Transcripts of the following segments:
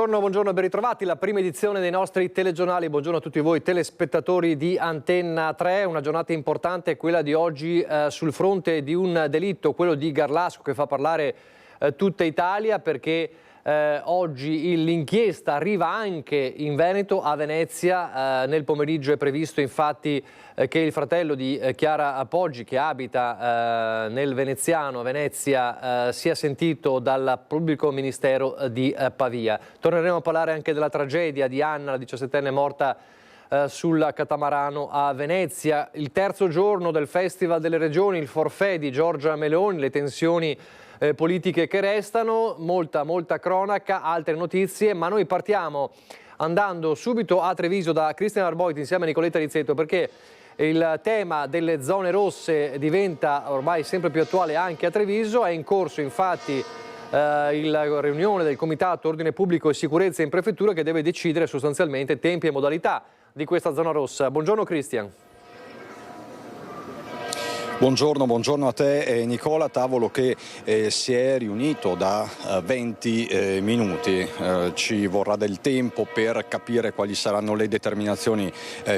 Buongiorno, ben ritrovati. La prima edizione dei nostri telegiornali. Buongiorno a tutti voi telespettatori di Antenna 3. Una giornata importante, quella di oggi sul fronte di un delitto, quello di Garlasco, che fa parlare tutta Italia, perché oggi l'inchiesta arriva anche in Veneto, a Venezia. Nel pomeriggio è previsto infatti che il fratello di Chiara Poggi, che abita nel veneziano, a Venezia, sia sentito dal pubblico ministero di Pavia. Torneremo a parlare anche della tragedia di Anna, la 17enne morta sul catamarano a Venezia. Il terzo giorno del Festival delle Regioni, il forfait di Giorgia Meloni, le tensioni politiche che restano, molta cronaca, altre notizie, ma noi partiamo andando subito a Treviso da Cristian Arboit insieme a Nicoletta Rizzetto, perché il tema delle zone rosse diventa ormai sempre più attuale anche a Treviso. È in corso infatti la riunione del Comitato Ordine Pubblico e Sicurezza in Prefettura, che deve decidere sostanzialmente tempi e modalità di questa zona rossa. Buongiorno Cristian. Buongiorno a te Nicola, tavolo che si è riunito da 20 minuti, ci vorrà del tempo per capire quali saranno le determinazioni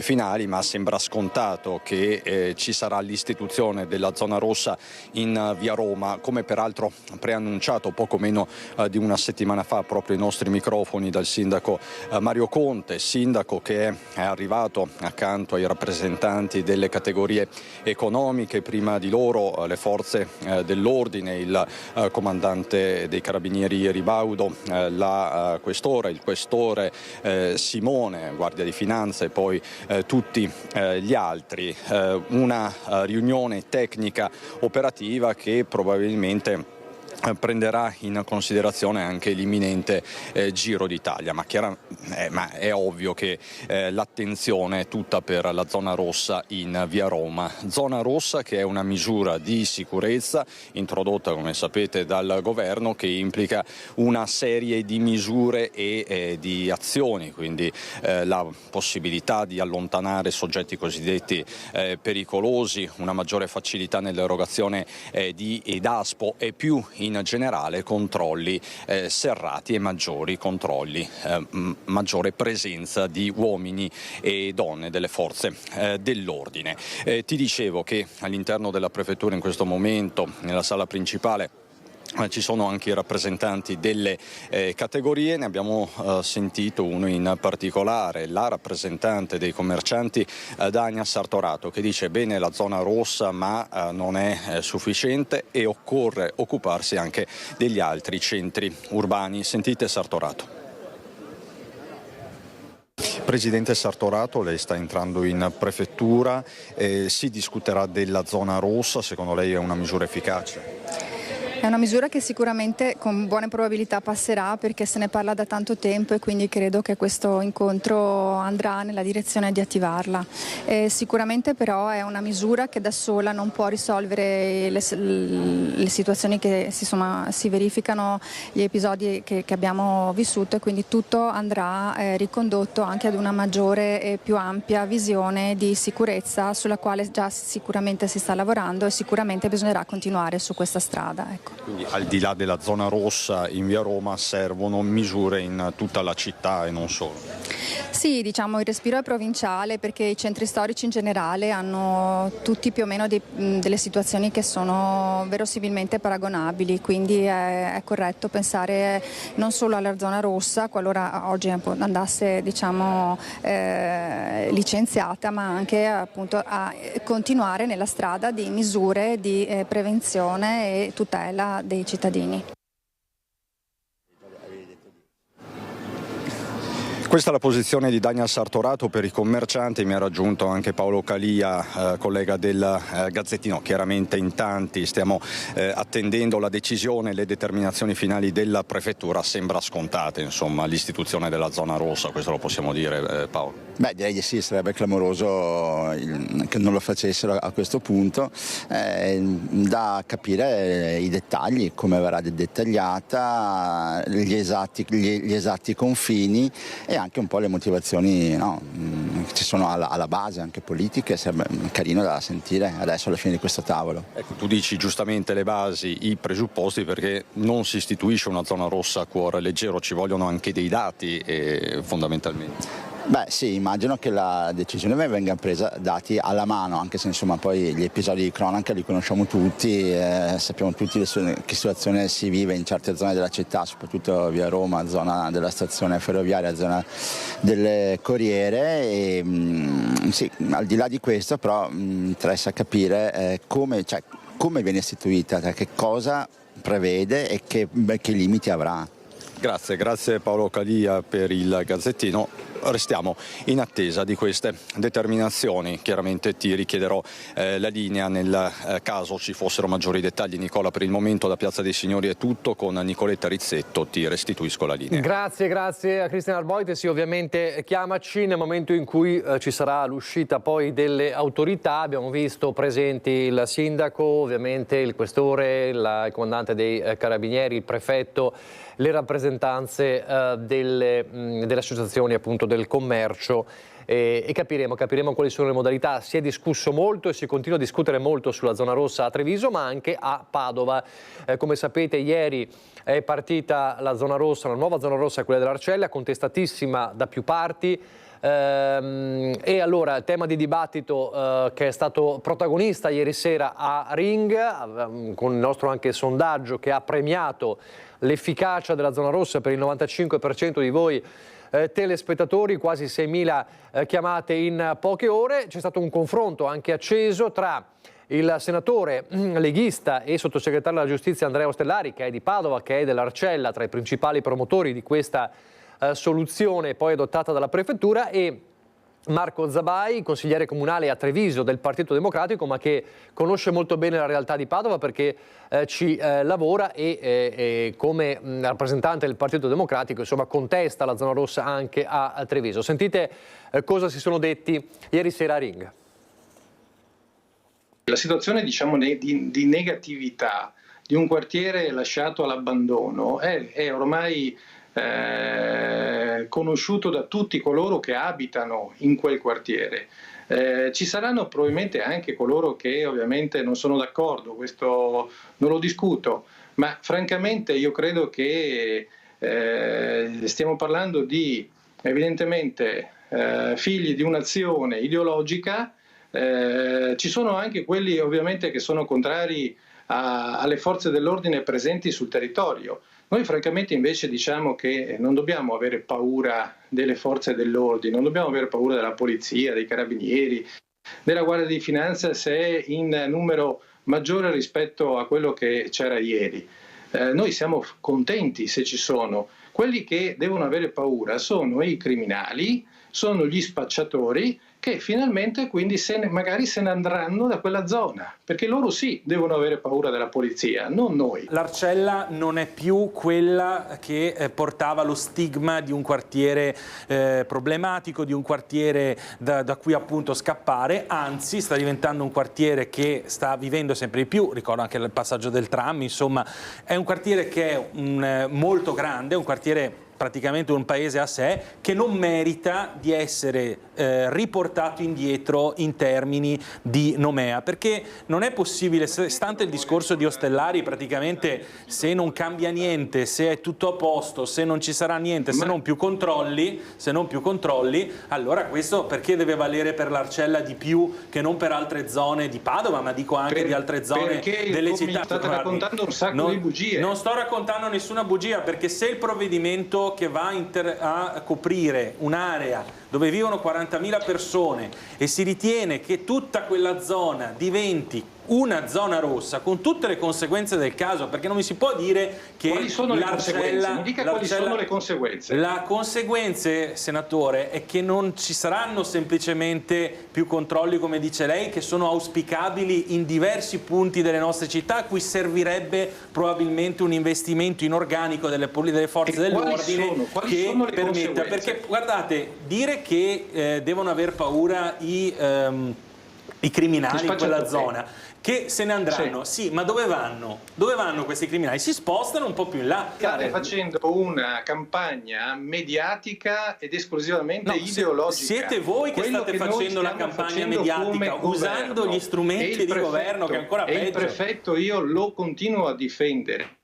finali, ma sembra scontato che ci sarà l'istituzione della zona rossa in via Roma, come peraltro preannunciato poco meno di una settimana fa proprio ai nostri microfoni dal sindaco Mario Conte, sindaco che è arrivato accanto ai rappresentanti delle categorie economiche, prima di loro le forze dell'ordine, il comandante dei carabinieri Ribaudo, il questore Simone, guardia di finanza, e poi tutti gli altri. Una riunione tecnica operativa che probabilmente prenderà in considerazione anche l'imminente Giro d'Italia, ma è ovvio che l'attenzione è tutta per la zona rossa in via Roma. Zona rossa che è una misura di sicurezza introdotta, come sapete, dal governo, che implica una serie di misure e di azioni, quindi la possibilità di allontanare soggetti cosiddetti pericolosi, una maggiore facilità nell'erogazione di DASPO e più in generale controlli serrati e maggiori controlli, maggiore presenza di uomini e donne delle forze dell'ordine. Ti dicevo che all'interno della prefettura in questo momento, nella sala principale, ci sono anche i rappresentanti delle categorie. Ne abbiamo sentito uno in particolare, la rappresentante dei commercianti Dania Sartorato, che dice bene la zona rossa, ma non è sufficiente e occorre occuparsi anche degli altri centri urbani. Sentite Sartorato. Presidente Sartorato, lei sta entrando in prefettura, si discuterà della zona rossa, secondo lei è una misura efficace? È una misura che sicuramente con buone probabilità passerà, perché se ne parla da tanto tempo e quindi credo che questo incontro andrà nella direzione di attivarla. Sicuramente però è una misura che da sola non può risolvere le situazioni che si verificano, gli episodi che abbiamo vissuto, e quindi tutto andrà ricondotto anche ad una maggiore e più ampia visione di sicurezza, sulla quale già sicuramente si sta lavorando e sicuramente bisognerà continuare su questa strada. Ecco. Quindi al di là della zona rossa in via Roma servono misure in tutta la città e non solo? Sì, diciamo il respiro è provinciale, perché i centri storici in generale hanno tutti più o meno delle situazioni che sono verosimilmente paragonabili, quindi è corretto pensare non solo alla zona rossa, qualora oggi andasse licenziata, ma anche appunto a continuare nella strada di misure di prevenzione e tutela dei cittadini. Questa è la posizione di Dania Sartorato. Per i commercianti mi ha raggiunto anche Paolo Calia, collega del Gazzettino. Chiaramente in tanti stiamo attendendo la decisione, le determinazioni finali della prefettura. Sembra scontata insomma l'istituzione della zona rossa, questo lo possiamo dire, Paolo? Beh, direi di sì, sarebbe clamoroso che non lo facessero a questo punto. Da capire i dettagli, come verrà dettagliata, gli esatti confini e anche un po' le motivazioni ci sono alla base anche politiche, sarebbe carino da sentire adesso alla fine di questo tavolo. Ecco, tu dici giustamente le basi, i presupposti, perché non si istituisce una zona rossa a cuore leggero, ci vogliono anche dei dati fondamentalmente. Beh sì, immagino che la decisione venga presa dati alla mano, anche se insomma poi gli episodi di cronaca li conosciamo tutti, sappiamo tutti che situazione si vive in certe zone della città, soprattutto via Roma, zona della stazione ferroviaria, zona delle corriere e sì, al di là di questo però interessa capire come viene istituita, che cosa prevede e che limiti avrà. Grazie Paolo Calia per il Gazzettino. Restiamo in attesa di queste determinazioni. Chiaramente ti richiederò la linea nel caso ci fossero maggiori dettagli. Nicola, per il momento da Piazza dei Signori è tutto. Con Nicoletta Rizzetto ti restituisco la linea. Grazie a Cristian Arboite. Sì, ovviamente chiamaci nel momento in cui ci sarà l'uscita poi delle autorità. Abbiamo visto presenti il sindaco, ovviamente il questore, il comandante dei carabinieri, il prefetto, le rappresentanze delle associazioni appunto del commercio e capiremo quali sono le modalità. Si è discusso molto e si continua a discutere molto sulla zona rossa a Treviso ma anche a Padova. Come sapete ieri è partita la zona rossa, una nuova zona rossa, quella dell'Arcella, contestatissima da più parti. E allora il tema di dibattito che è stato protagonista ieri sera a Ring, con il nostro anche sondaggio che ha premiato l'efficacia della zona rossa per il 95% di voi telespettatori, quasi 6.000 chiamate in poche ore. C'è stato un confronto anche acceso tra il senatore leghista e sottosegretario della giustizia Andrea Ostellari, che è di Padova, che è dell'Arcella, tra i principali promotori di questa soluzione poi adottata dalla prefettura, e Marco Zabai, consigliere comunale a Treviso del Partito Democratico, ma che conosce molto bene la realtà di Padova perché ci lavora e come rappresentante del Partito Democratico insomma contesta la zona rossa anche a Treviso. Sentite cosa si sono detti ieri sera a Ring. La situazione diciamo di negatività di un quartiere lasciato all'abbandono è ormai conosciuto da tutti coloro che abitano in quel quartiere. Ci saranno probabilmente anche coloro che ovviamente non sono d'accordo, questo non lo discuto, ma francamente io credo che stiamo parlando di evidentemente figli di un'azione ideologica. Ci sono anche quelli ovviamente che sono contrari alle forze dell'ordine presenti sul territorio. Noi francamente invece diciamo che non dobbiamo avere paura delle forze dell'ordine, non dobbiamo avere paura della polizia, dei carabinieri, della Guardia di Finanza se è in numero maggiore rispetto a quello che c'era ieri. Noi siamo contenti se ci sono. Quelli che devono avere paura sono i criminali, sono gli spacciatori che finalmente quindi magari se ne andranno da quella zona, perché loro sì devono avere paura della polizia, non noi. L'Arcella non è più quella che portava lo stigma di un quartiere problematico, di un quartiere da cui appunto scappare, anzi sta diventando un quartiere che sta vivendo sempre di più, ricordo anche il passaggio del tram, insomma è un quartiere che è molto grande, un quartiere praticamente un paese a sé, che non merita di essere riportato indietro in termini di nomea, perché non è possibile, stante il discorso di Ostellari, praticamente se non cambia niente, se è tutto a posto, se non ci sarà niente, se non più controlli, allora questo perché deve valere per l'Arcella di più che non per altre zone di Padova, ma dico anche di altre zone delle città. State raccontando un sacco di bugie. Non sto raccontando nessuna bugia, perché se il provvedimento che va a coprire un'area dove vivono 40.000 persone e si ritiene che tutta quella zona diventi una zona rossa con tutte le conseguenze del caso, perché non mi si può dire che quali sono le conseguenze? Mi dica quali sono le conseguenze. La conseguenze, senatore, è che non ci saranno semplicemente più controlli, come dice lei, che sono auspicabili in diversi punti delle nostre città, a cui servirebbe probabilmente un investimento in organico delle forze dell'ordine che permetta, perché guardate, dire che devono aver paura i criminali in quella zona, che se ne andranno. Sì, ma dove vanno? Dove vanno questi criminali? Si spostano un po' più in là. State facendo una campagna mediatica ed esclusivamente ideologica. Siete voi che state facendo la campagna mediatica usando gli strumenti di governo, che è ancora peggio. E il prefetto io lo continuo a difendere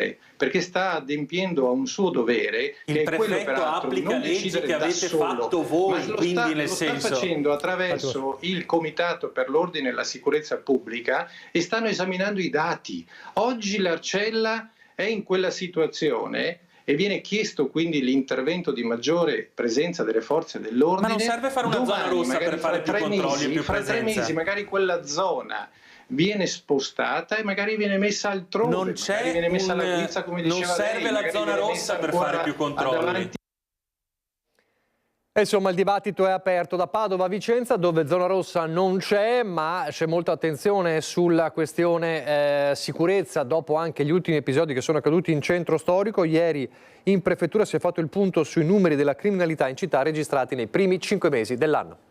perché sta adempiendo a un suo dovere, che è quello peraltro applica non leggi decidere che avete fatto voi, quindi nel senso sta facendo attraverso il Comitato per l'Ordine e la Sicurezza Pubblica e stanno esaminando i dati. Oggi l'Arcella è in quella situazione e viene chiesto quindi l'intervento di maggiore presenza delle forze dell'ordine. Ma non serve fare una zona rossa per fare più controlli e più fra presenza. 3 mesi magari quella zona viene spostata e magari viene messa altrove, non c'è viene messa alla guizza, come diceva non serve lei, la zona rossa per fare più controlli. Insomma, il dibattito è aperto da Padova a Vicenza, dove zona rossa non c'è, ma c'è molta attenzione sulla questione sicurezza dopo anche gli ultimi episodi che sono accaduti in centro storico. Ieri in prefettura si è fatto il punto sui numeri della criminalità in città registrati nei primi 5 mesi dell'anno.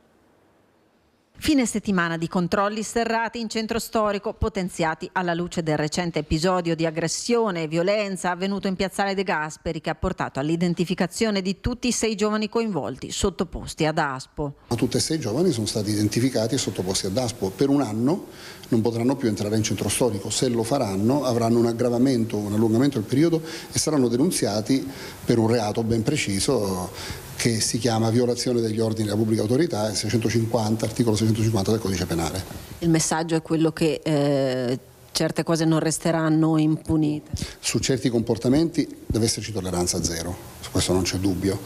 Fine settimana di controlli serrati in centro storico, potenziati alla luce del recente episodio di aggressione e violenza avvenuto in piazzale De Gasperi, che ha portato all'identificazione di tutti i 6 giovani coinvolti, sottoposti ad Daspo. Tutti e 6 giovani sono stati identificati e sottoposti ad Daspo. Per un anno non potranno più entrare in centro storico. Se lo faranno avranno un aggravamento, un allungamento del periodo e saranno denunziati per un reato ben preciso che si chiama violazione degli ordini della pubblica autorità, articolo 650 del codice penale. Il messaggio è quello che certe cose non resteranno impunite. Su certi comportamenti deve esserci tolleranza zero, su questo non c'è dubbio.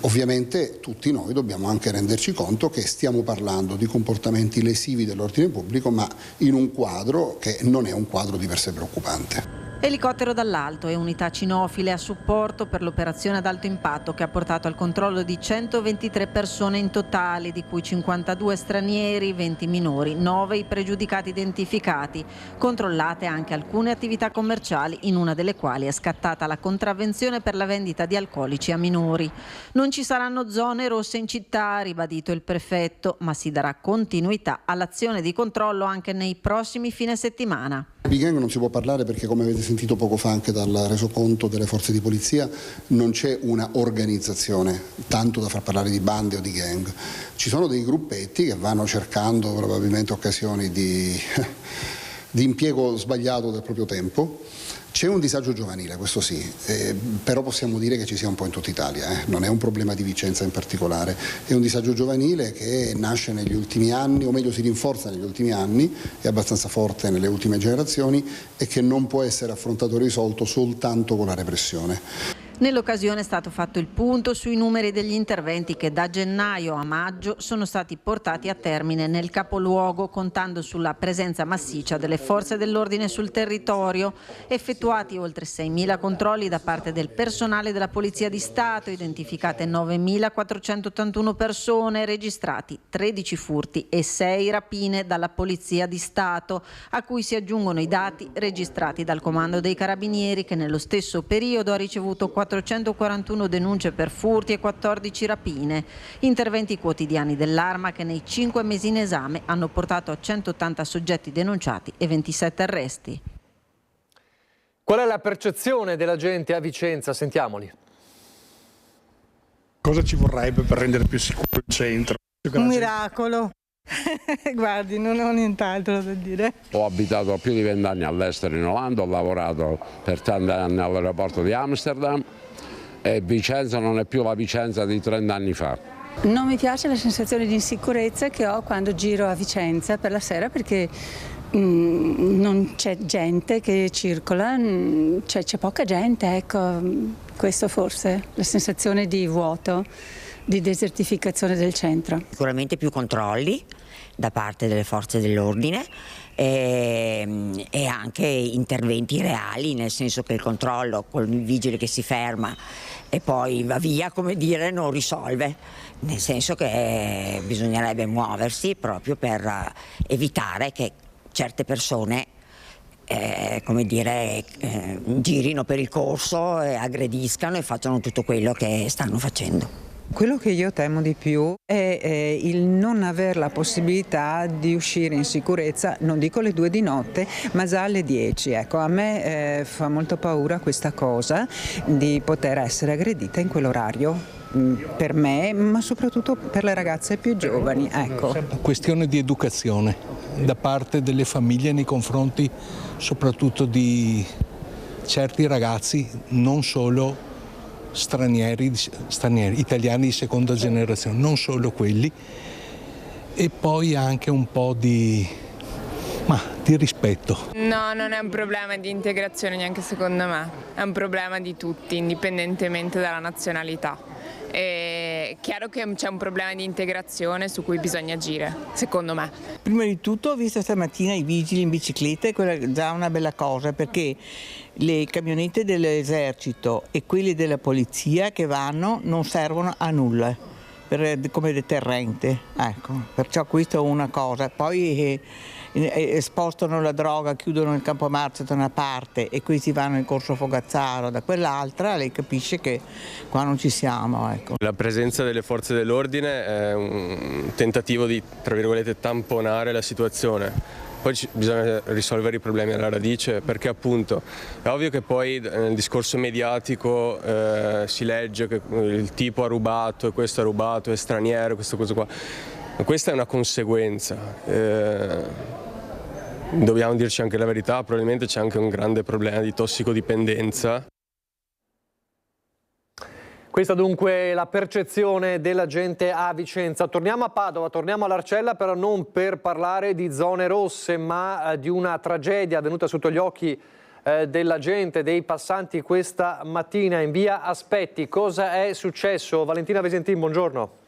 Ovviamente tutti noi dobbiamo anche renderci conto che stiamo parlando di comportamenti lesivi dell'ordine pubblico, ma in un quadro che non è un quadro di per sé preoccupante. Elicottero dall'alto e unità cinofile a supporto per l'operazione ad alto impatto che ha portato al controllo di 123 persone in totale, di cui 52 stranieri, 20 minori, 9 i pregiudicati identificati. Controllate anche alcune attività commerciali, in una delle quali è scattata la contravvenzione per la vendita di alcolici a minori. Non ci saranno zone rosse in città, ha ribadito il prefetto, ma si darà continuità all'azione di controllo anche nei prossimi fine settimana. Di gang non si può parlare perché, come avete sentito poco fa anche dal resoconto delle forze di polizia, non c'è una organizzazione tanto da far parlare di bande o di gang. Ci sono dei gruppetti che vanno cercando probabilmente occasioni di impiego sbagliato del proprio tempo. C'è un disagio giovanile, questo sì, però possiamo dire che ci sia un po' in tutta Italia, non è un problema di Vicenza in particolare, è un disagio giovanile che nasce negli ultimi anni, o meglio si rinforza negli ultimi anni, è abbastanza forte nelle ultime generazioni e che non può essere affrontato e risolto soltanto con la repressione. Nell'occasione è stato fatto il punto sui numeri degli interventi che da gennaio a maggio sono stati portati a termine nel capoluogo, contando sulla presenza massiccia delle forze dell'ordine sul territorio. Effettuati oltre 6.000 controlli da parte del personale della Polizia di Stato, identificate 9.481 persone, registrati 13 furti e 6 rapine dalla Polizia di Stato, a cui si aggiungono i dati registrati dal Comando dei Carabinieri, che nello stesso periodo ha ricevuto 441 denunce per furti e 14 rapine. Interventi quotidiani dell'Arma che nei 5 mesi in esame hanno portato a 180 soggetti denunciati e 27 arresti. Qual è la percezione della gente a Vicenza? Sentiamoli. Cosa ci vorrebbe per rendere più sicuro il centro? Un miracolo. Guardi, non ho nient'altro da dire. Ho abitato più di 20 anni all'estero in Olanda, ho lavorato per tanti anni all'aeroporto di Amsterdam e Vicenza non è più la Vicenza di 30 anni fa. Non mi piace la sensazione di insicurezza che ho quando giro a Vicenza per la sera, perché non c'è gente che circola, c'è poca gente, ecco, questo forse, la sensazione di vuoto, di desertificazione del centro. Sicuramente più controlli da parte delle forze dell'ordine e anche interventi reali, nel senso che il controllo con il vigile che si ferma e poi va via, come dire, non risolve, nel senso che bisognerebbe muoversi proprio per evitare che certe persone girino per il corso, aggrediscano e facciano tutto quello che stanno facendo. Quello che io temo di più è il non aver la possibilità di uscire in sicurezza, non dico le 2 di notte, ma già alle 10. Ecco, a me fa molto paura questa cosa di poter essere aggredita in quell'orario. Per me, ma soprattutto per le ragazze più giovani. Ecco. Questione di educazione da parte delle famiglie nei confronti soprattutto di certi ragazzi, non solo stranieri, italiani di seconda generazione, non solo quelli, e poi anche un po' di rispetto. No, non è un problema di integrazione neanche secondo me, è un problema di tutti, indipendentemente dalla nazionalità. È chiaro che c'è un problema di integrazione su cui bisogna agire, secondo me. Prima di tutto ho visto stamattina i vigili in bicicletta e quella è già una bella cosa, perché le camionette dell'esercito e quelle della polizia che vanno non servono a nulla come deterrente, ecco. Perciò questa è una cosa. Poi spostano la droga, chiudono il campo marcia da una parte e questi vanno in Corso Fogazzaro da quell'altra, lei capisce che qua non ci siamo, ecco. La presenza delle forze dell'ordine è un tentativo di, tra virgolette, tamponare la situazione. Poi bisogna risolvere i problemi alla radice, perché appunto è ovvio che poi nel discorso mediatico si legge che il tipo ha rubato e questo ha rubato, è straniero, questa cosa qua. Ma questa è una conseguenza. Dobbiamo dirci anche la verità, probabilmente c'è anche un grande problema di tossicodipendenza. Questa dunque è la percezione della gente a Vicenza. Torniamo a Padova, torniamo all'Arcella, però non per parlare di zone rosse, ma di una tragedia avvenuta sotto gli occhi della gente, dei passanti questa mattina in via Aspetti. Cosa è successo? Valentina Visentin, buongiorno.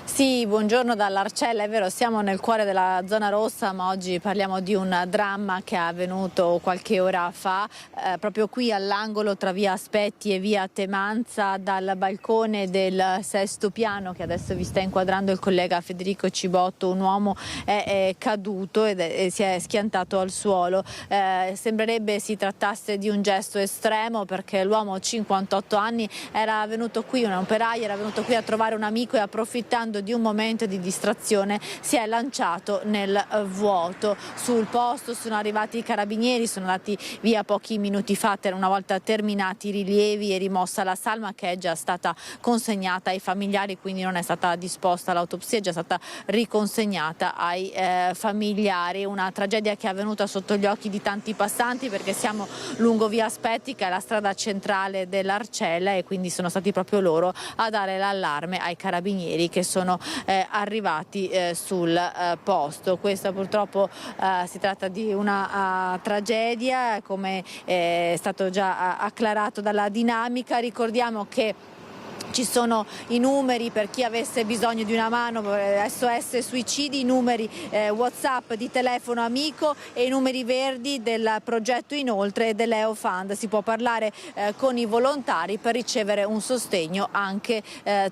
Sì, buongiorno dall'Arcella, è vero, siamo nel cuore della zona rossa, ma oggi parliamo di un dramma che è avvenuto qualche ora fa, proprio qui all'angolo tra via Aspetti e via Temanza, dal balcone del sesto piano che adesso vi sta inquadrando il collega Federico Cibotto. Un uomo è caduto e si è schiantato al suolo. Sembrerebbe si trattasse di un gesto estremo, perché l'uomo, 58 anni, era venuto qui, un operaio, era venuto qui a trovare un amico e, approfittando di un momento di distrazione, si è lanciato nel vuoto. Sul posto sono arrivati i carabinieri, sono andati via pochi minuti fa, una volta terminati i rilievi e rimossa la salma, che è già stata consegnata ai familiari, quindi non è stata disposta l'autopsia, è già stata riconsegnata ai familiari. Una tragedia che è avvenuta sotto gli occhi di tanti passanti, perché siamo lungo via Aspetti, che è la strada centrale dell'Arcella, e quindi sono stati proprio loro a dare l'allarme ai carabinieri che sono arrivati sul posto. Questa purtroppo si tratta di una tragedia, come è stato già acclarato dalla dinamica. Ricordiamo che ci sono i numeri per chi avesse bisogno di una mano, SOS Suicidi, i numeri WhatsApp di telefono amico e i numeri verdi del progetto Inoltre dell'EOFund. Si può parlare con i volontari per ricevere un sostegno anche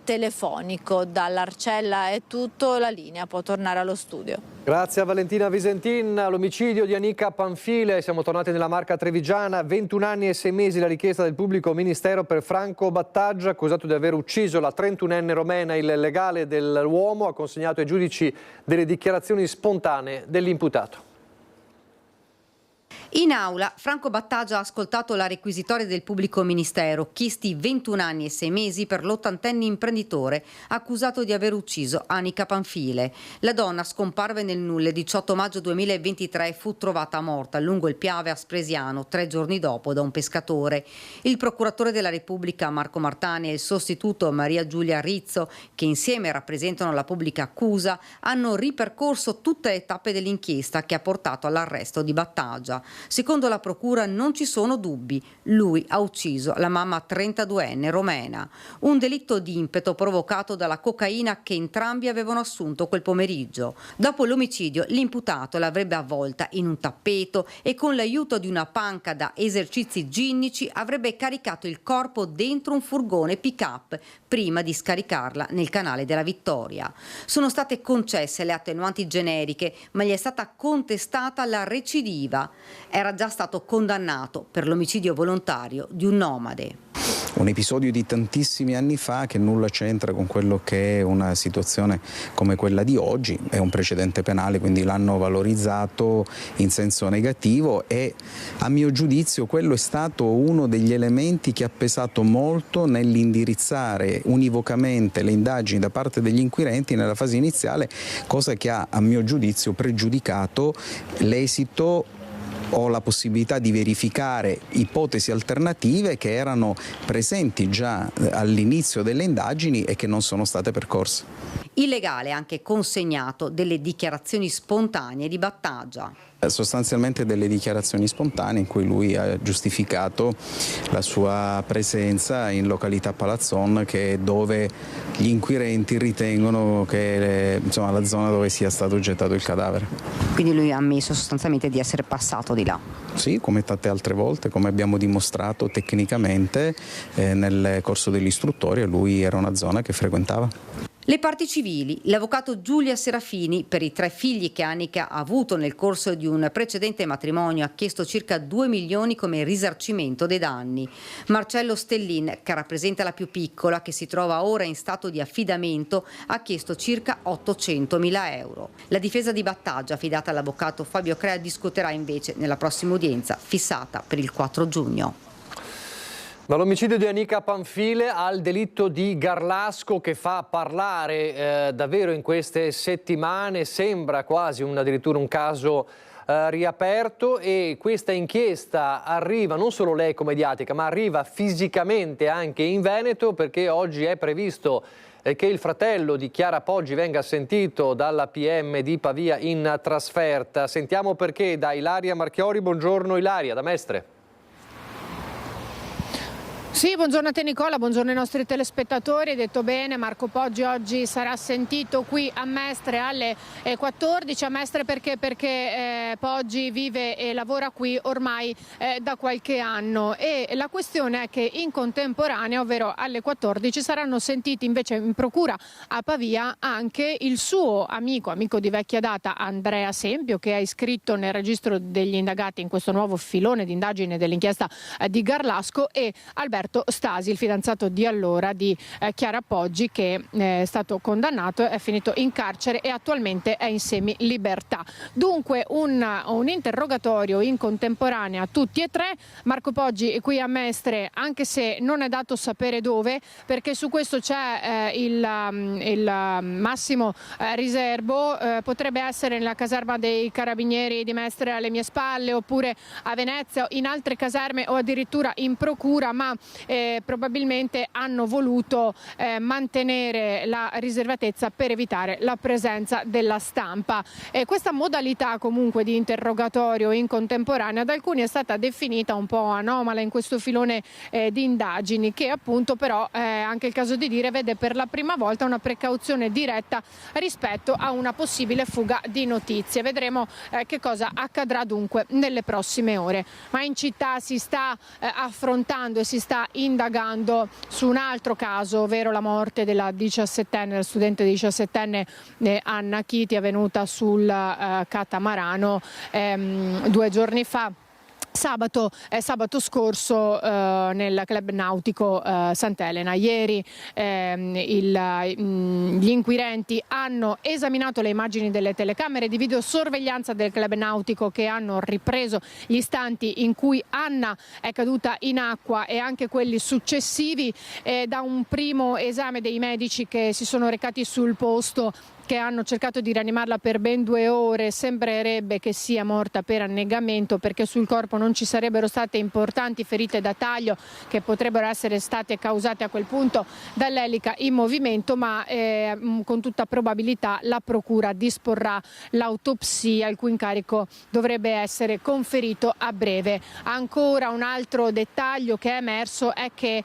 telefonico. Dall'Arcella è tutto, la linea può tornare allo studio. Grazie a Valentina Visentin. L'omicidio di Anica Panfile, siamo tornati nella Marca trevigiana, 21 anni e 6 mesi la richiesta del pubblico ministero per Franco Battaggia, accusato di aver ucciso la 31enne romena. Il legale dell'uomo ha consegnato ai giudici delle dichiarazioni spontanee dell'imputato. In aula Franco Battaggia ha ascoltato la requisitoria del pubblico ministero, chiesti 21 anni e 6 mesi per l'80enne imprenditore accusato di aver ucciso Anica Panfile. La donna scomparve nel nulla il 18 maggio 2023 e fu trovata morta lungo il Piave Aspresiano 3 giorni dopo da un pescatore. Il procuratore della Repubblica Marco Martani e il sostituto Maria Giulia Rizzo, che insieme rappresentano la pubblica accusa, hanno ripercorso tutte le tappe dell'inchiesta che ha portato all'arresto di Battaggia. Secondo la procura non ci sono dubbi, lui ha ucciso la mamma 32enne romena. Un delitto di impeto provocato dalla cocaina che entrambi avevano assunto quel pomeriggio. Dopo l'omicidio l'imputato l'avrebbe avvolta in un tappeto e con l'aiuto di una panca da esercizi ginnici avrebbe caricato il corpo dentro un furgone pick-up prima di scaricarla nel canale della Vittoria. Sono state concesse le attenuanti generiche, ma gli è stata contestata la recidiva. Era già stato condannato per l'omicidio volontario di un nomade. un episodio di tantissimi anni fa che nulla c'entra con quello che è una situazione come quella di oggi, è un precedente penale, quindi l'hanno valorizzato in senso negativo e a mio giudizio quello è stato uno degli elementi che ha pesato molto nell'indirizzare univocamente le indagini da parte degli inquirenti nella fase iniziale, cosa che ha a mio giudizio pregiudicato l'esito o la possibilità di verificare ipotesi alternative che erano presenti già all'inizio delle indagini e che non sono state percorse. Illegale anche consegnato delle dichiarazioni spontanee di Battaglia. Sostanzialmente delle dichiarazioni spontanee in cui lui ha giustificato la sua presenza in località Palazzon, che è dove gli inquirenti ritengono che insomma, la zona dove sia stato gettato il cadavere. Quindi lui ha ammesso sostanzialmente di essere passato di là? Sì, come tante altre volte, come abbiamo dimostrato tecnicamente nel corso dell'istruttoria, lui era una zona che frequentava. Le parti civili, l'avvocato Giulia Serafini, per i 3 figli che Annika ha avuto nel corso di un precedente matrimonio, ha chiesto circa 2 milioni come risarcimento dei danni. Marcello Stellin, che rappresenta la più piccola, che si trova ora in stato di affidamento, ha chiesto circa 800.000 euro. La difesa di Battaglia, affidata all'avvocato Fabio Crea, discuterà invece nella prossima udienza fissata per il 4 giugno. Dall'omicidio di Anica Panfile al delitto di Garlasco che fa parlare davvero in queste settimane, sembra quasi addirittura un caso riaperto, e questa inchiesta arriva non solo l'eco mediatica ma arriva fisicamente anche in Veneto, perché oggi è previsto che il fratello di Chiara Poggi venga sentito dalla PM di Pavia in trasferta. Sentiamo perché da Ilaria Marchiori. Buongiorno Ilaria, da Mestre. Sì, buongiorno a te Nicola, buongiorno ai nostri telespettatori. Hai detto bene, Marco Poggi oggi sarà sentito qui a Mestre alle 14. A Mestre perché Poggi vive e lavora qui ormai da qualche anno, e la questione è che in contemporanea, ovvero alle 14, saranno sentiti invece in procura a Pavia anche il suo amico di vecchia data Andrea Sempio, che è iscritto nel registro degli indagati in questo nuovo filone di indagine dell'inchiesta di Garlasco, e Alberto Stasi, il fidanzato di allora di Chiara Poggi, che è stato condannato, è finito in carcere e attualmente è in semilibertà. Dunque un interrogatorio in contemporanea a tutti e 3. Marco Poggi è qui a Mestre, anche se non è dato sapere dove, perché su questo c'è il massimo riservo. Potrebbe essere nella caserma dei Carabinieri di Mestre alle mie spalle, oppure a Venezia, in altre caserme, o addirittura in procura, ma probabilmente hanno voluto mantenere la riservatezza per evitare la presenza della stampa. Questa modalità comunque di interrogatorio in contemporanea da alcuni è stata definita un po' anomala in questo filone di indagini, che appunto però è anche il caso di dire vede per la prima volta una precauzione diretta rispetto a una possibile fuga di notizie. Vedremo che cosa accadrà dunque nelle prossime ore. Ma in città si sta affrontando e si sta indagando su un altro caso, ovvero la morte della studente 17enne Anna Chiti, avvenuta sul catamarano 2 giorni fa. Sabato scorso nel club nautico Sant'Elena. Ieri gli inquirenti hanno esaminato le immagini delle telecamere di videosorveglianza del club nautico, che hanno ripreso gli istanti in cui Anna è caduta in acqua e anche quelli successivi. Da un primo esame dei medici che si sono recati sul posto, che hanno cercato di rianimarla per ben 2 ore, sembrerebbe che sia morta per annegamento, perché sul corpo non ci sarebbero state importanti ferite da taglio che potrebbero essere state causate a quel punto dall'elica in movimento, ma con tutta probabilità la procura disporrà l'autopsia, il cui incarico dovrebbe essere conferito a breve. Ancora un altro dettaglio che è emerso è che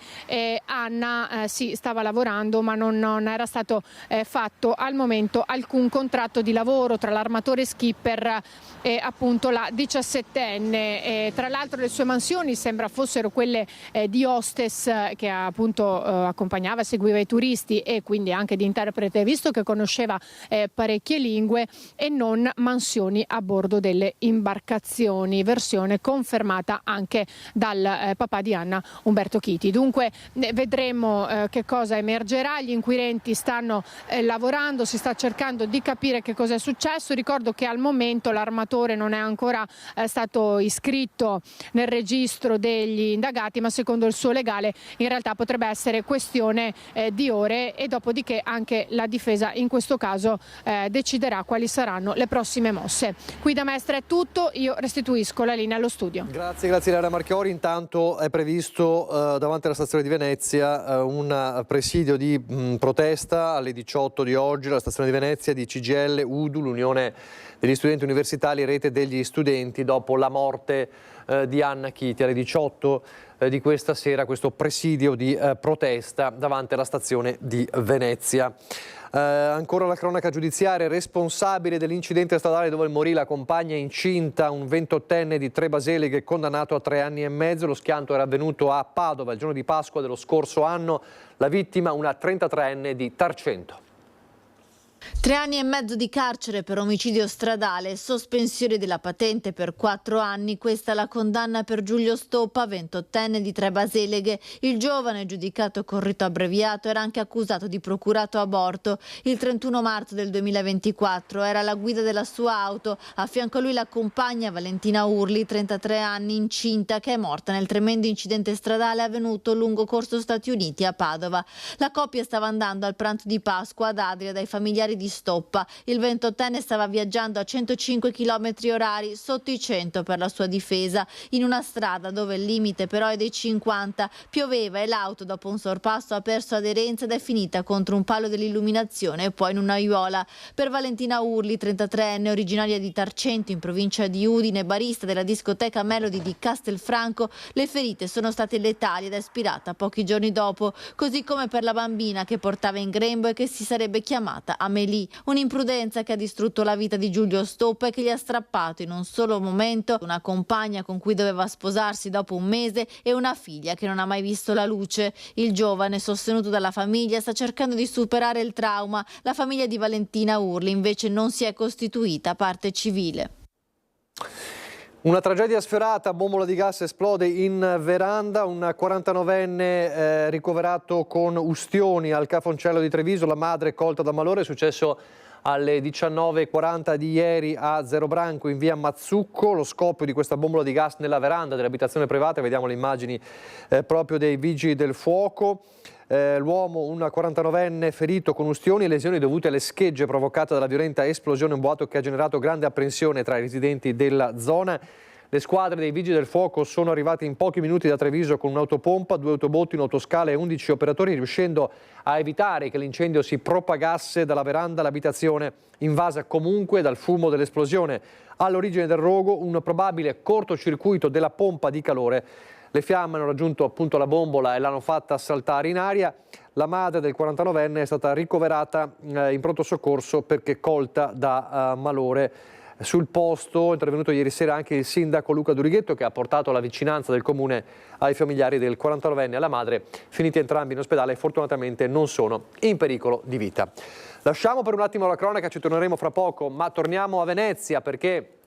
Anna stava lavorando, ma non era stato fatto al momento appunto alcun contratto di lavoro tra l'armatore skipper e appunto la 17enne. Tra l'altro le sue mansioni sembra fossero quelle di hostess, che appunto accompagnava e seguiva i turisti, e quindi anche di interprete, visto che conosceva parecchie lingue, e non mansioni a bordo delle imbarcazioni, versione confermata anche dal papà di Anna, Umberto Chiti. Dunque vedremo che cosa emergerà. Gli inquirenti stanno lavorando, si sta cercando di capire che cosa è successo. Ricordo che al momento l'armatore non è ancora stato iscritto nel registro degli indagati, ma secondo il suo legale in realtà potrebbe essere questione di ore, e dopodiché anche la difesa in questo caso deciderà quali saranno le prossime mosse. Qui da Mestre è tutto, io restituisco la linea allo studio. Grazie Ilaria Marchiori. Intanto è previsto davanti alla stazione di Venezia un presidio di protesta alle 18 di oggi, alla stazione di Venezia, di CGIL, UDU, l'Unione degli Studenti Universitari, Rete degli Studenti, dopo la morte di Anna Chiti. Alle 18 di questa sera questo presidio di protesta davanti alla stazione di Venezia. Ancora la cronaca giudiziaria. Responsabile dell'incidente stradale dove morì la compagna incinta, un 28enne di Trebaseleghe, condannato a 3 anni e mezzo. Lo schianto era avvenuto a Padova il giorno di Pasqua dello scorso anno. La vittima, una 33enne di Tarcento. 3 anni e mezzo di carcere per omicidio stradale, sospensione della patente per 4 anni, questa la condanna per Giulio Stoppa, 28enne di Trebaseleghe. Il giovane, giudicato con rito abbreviato, era anche accusato di procurato aborto. Il 31 marzo del 2024 era alla guida della sua auto, a fianco a lui la compagna Valentina Urli, 33 anni, incinta, che è morta nel tremendo incidente stradale avvenuto lungo Corso Stati Uniti a Padova. La coppia stava andando al pranzo di Pasqua ad Adria dai familiari di Stoppa. Il 28enne stava viaggiando a 105 km/h, sotto i 100 per la sua difesa, in una strada dove il limite però è dei 50. Pioveva e l'auto, dopo un sorpasso, ha perso aderenza ed è finita contro un palo dell'illuminazione e poi in un'aiuola. Per Valentina Urli, 33enne, originaria di Tarcento in provincia di Udine, barista della discoteca Melody di Castelfranco, le ferite sono state letali ed è spirata pochi giorni dopo, così come per la bambina che portava in grembo e che si sarebbe chiamata Amélie. Un'imprudenza che ha distrutto la vita di Giulio Stoppa e che gli ha strappato in un solo momento una compagna con cui doveva sposarsi dopo un mese e una figlia che non ha mai visto la luce. Il giovane, sostenuto dalla famiglia, sta cercando di superare il trauma. La famiglia di Valentina Urli invece non si è costituita parte civile. Una tragedia sferrata, bombola di gas esplode in veranda, un 49enne ricoverato con ustioni al Cafoncello di Treviso, la madre colta da malore. È successo alle 19:40 di ieri a Zero Branco in via Mazzucco, lo scoppio di questa bombola di gas nella veranda dell'abitazione privata. Vediamo le immagini proprio dei vigili del fuoco. L'uomo, un 49enne, ferito con ustioni e lesioni dovute alle schegge provocate dalla violenta esplosione, un boato che ha generato grande apprensione tra i residenti della zona. Le squadre dei vigili del fuoco sono arrivate in pochi minuti da Treviso con un'autopompa, 2 autobotti, un'autoscala e 11 operatori, riuscendo a evitare che l'incendio si propagasse dalla veranda all'abitazione, invasa comunque dal fumo dell'esplosione. All'origine del rogo un probabile cortocircuito della pompa di calore. Le fiamme hanno raggiunto appunto la bombola e l'hanno fatta saltare in aria. La madre del 49enne è stata ricoverata in pronto soccorso perché colta da malore. Sul posto è intervenuto ieri sera anche il sindaco Luca Durighetto, che ha portato la vicinanza del comune ai familiari del 49enne e alla madre, finiti entrambi in ospedale e fortunatamente non sono in pericolo di vita. Lasciamo per un attimo la cronaca, ci torneremo fra poco, ma torniamo a Venezia perché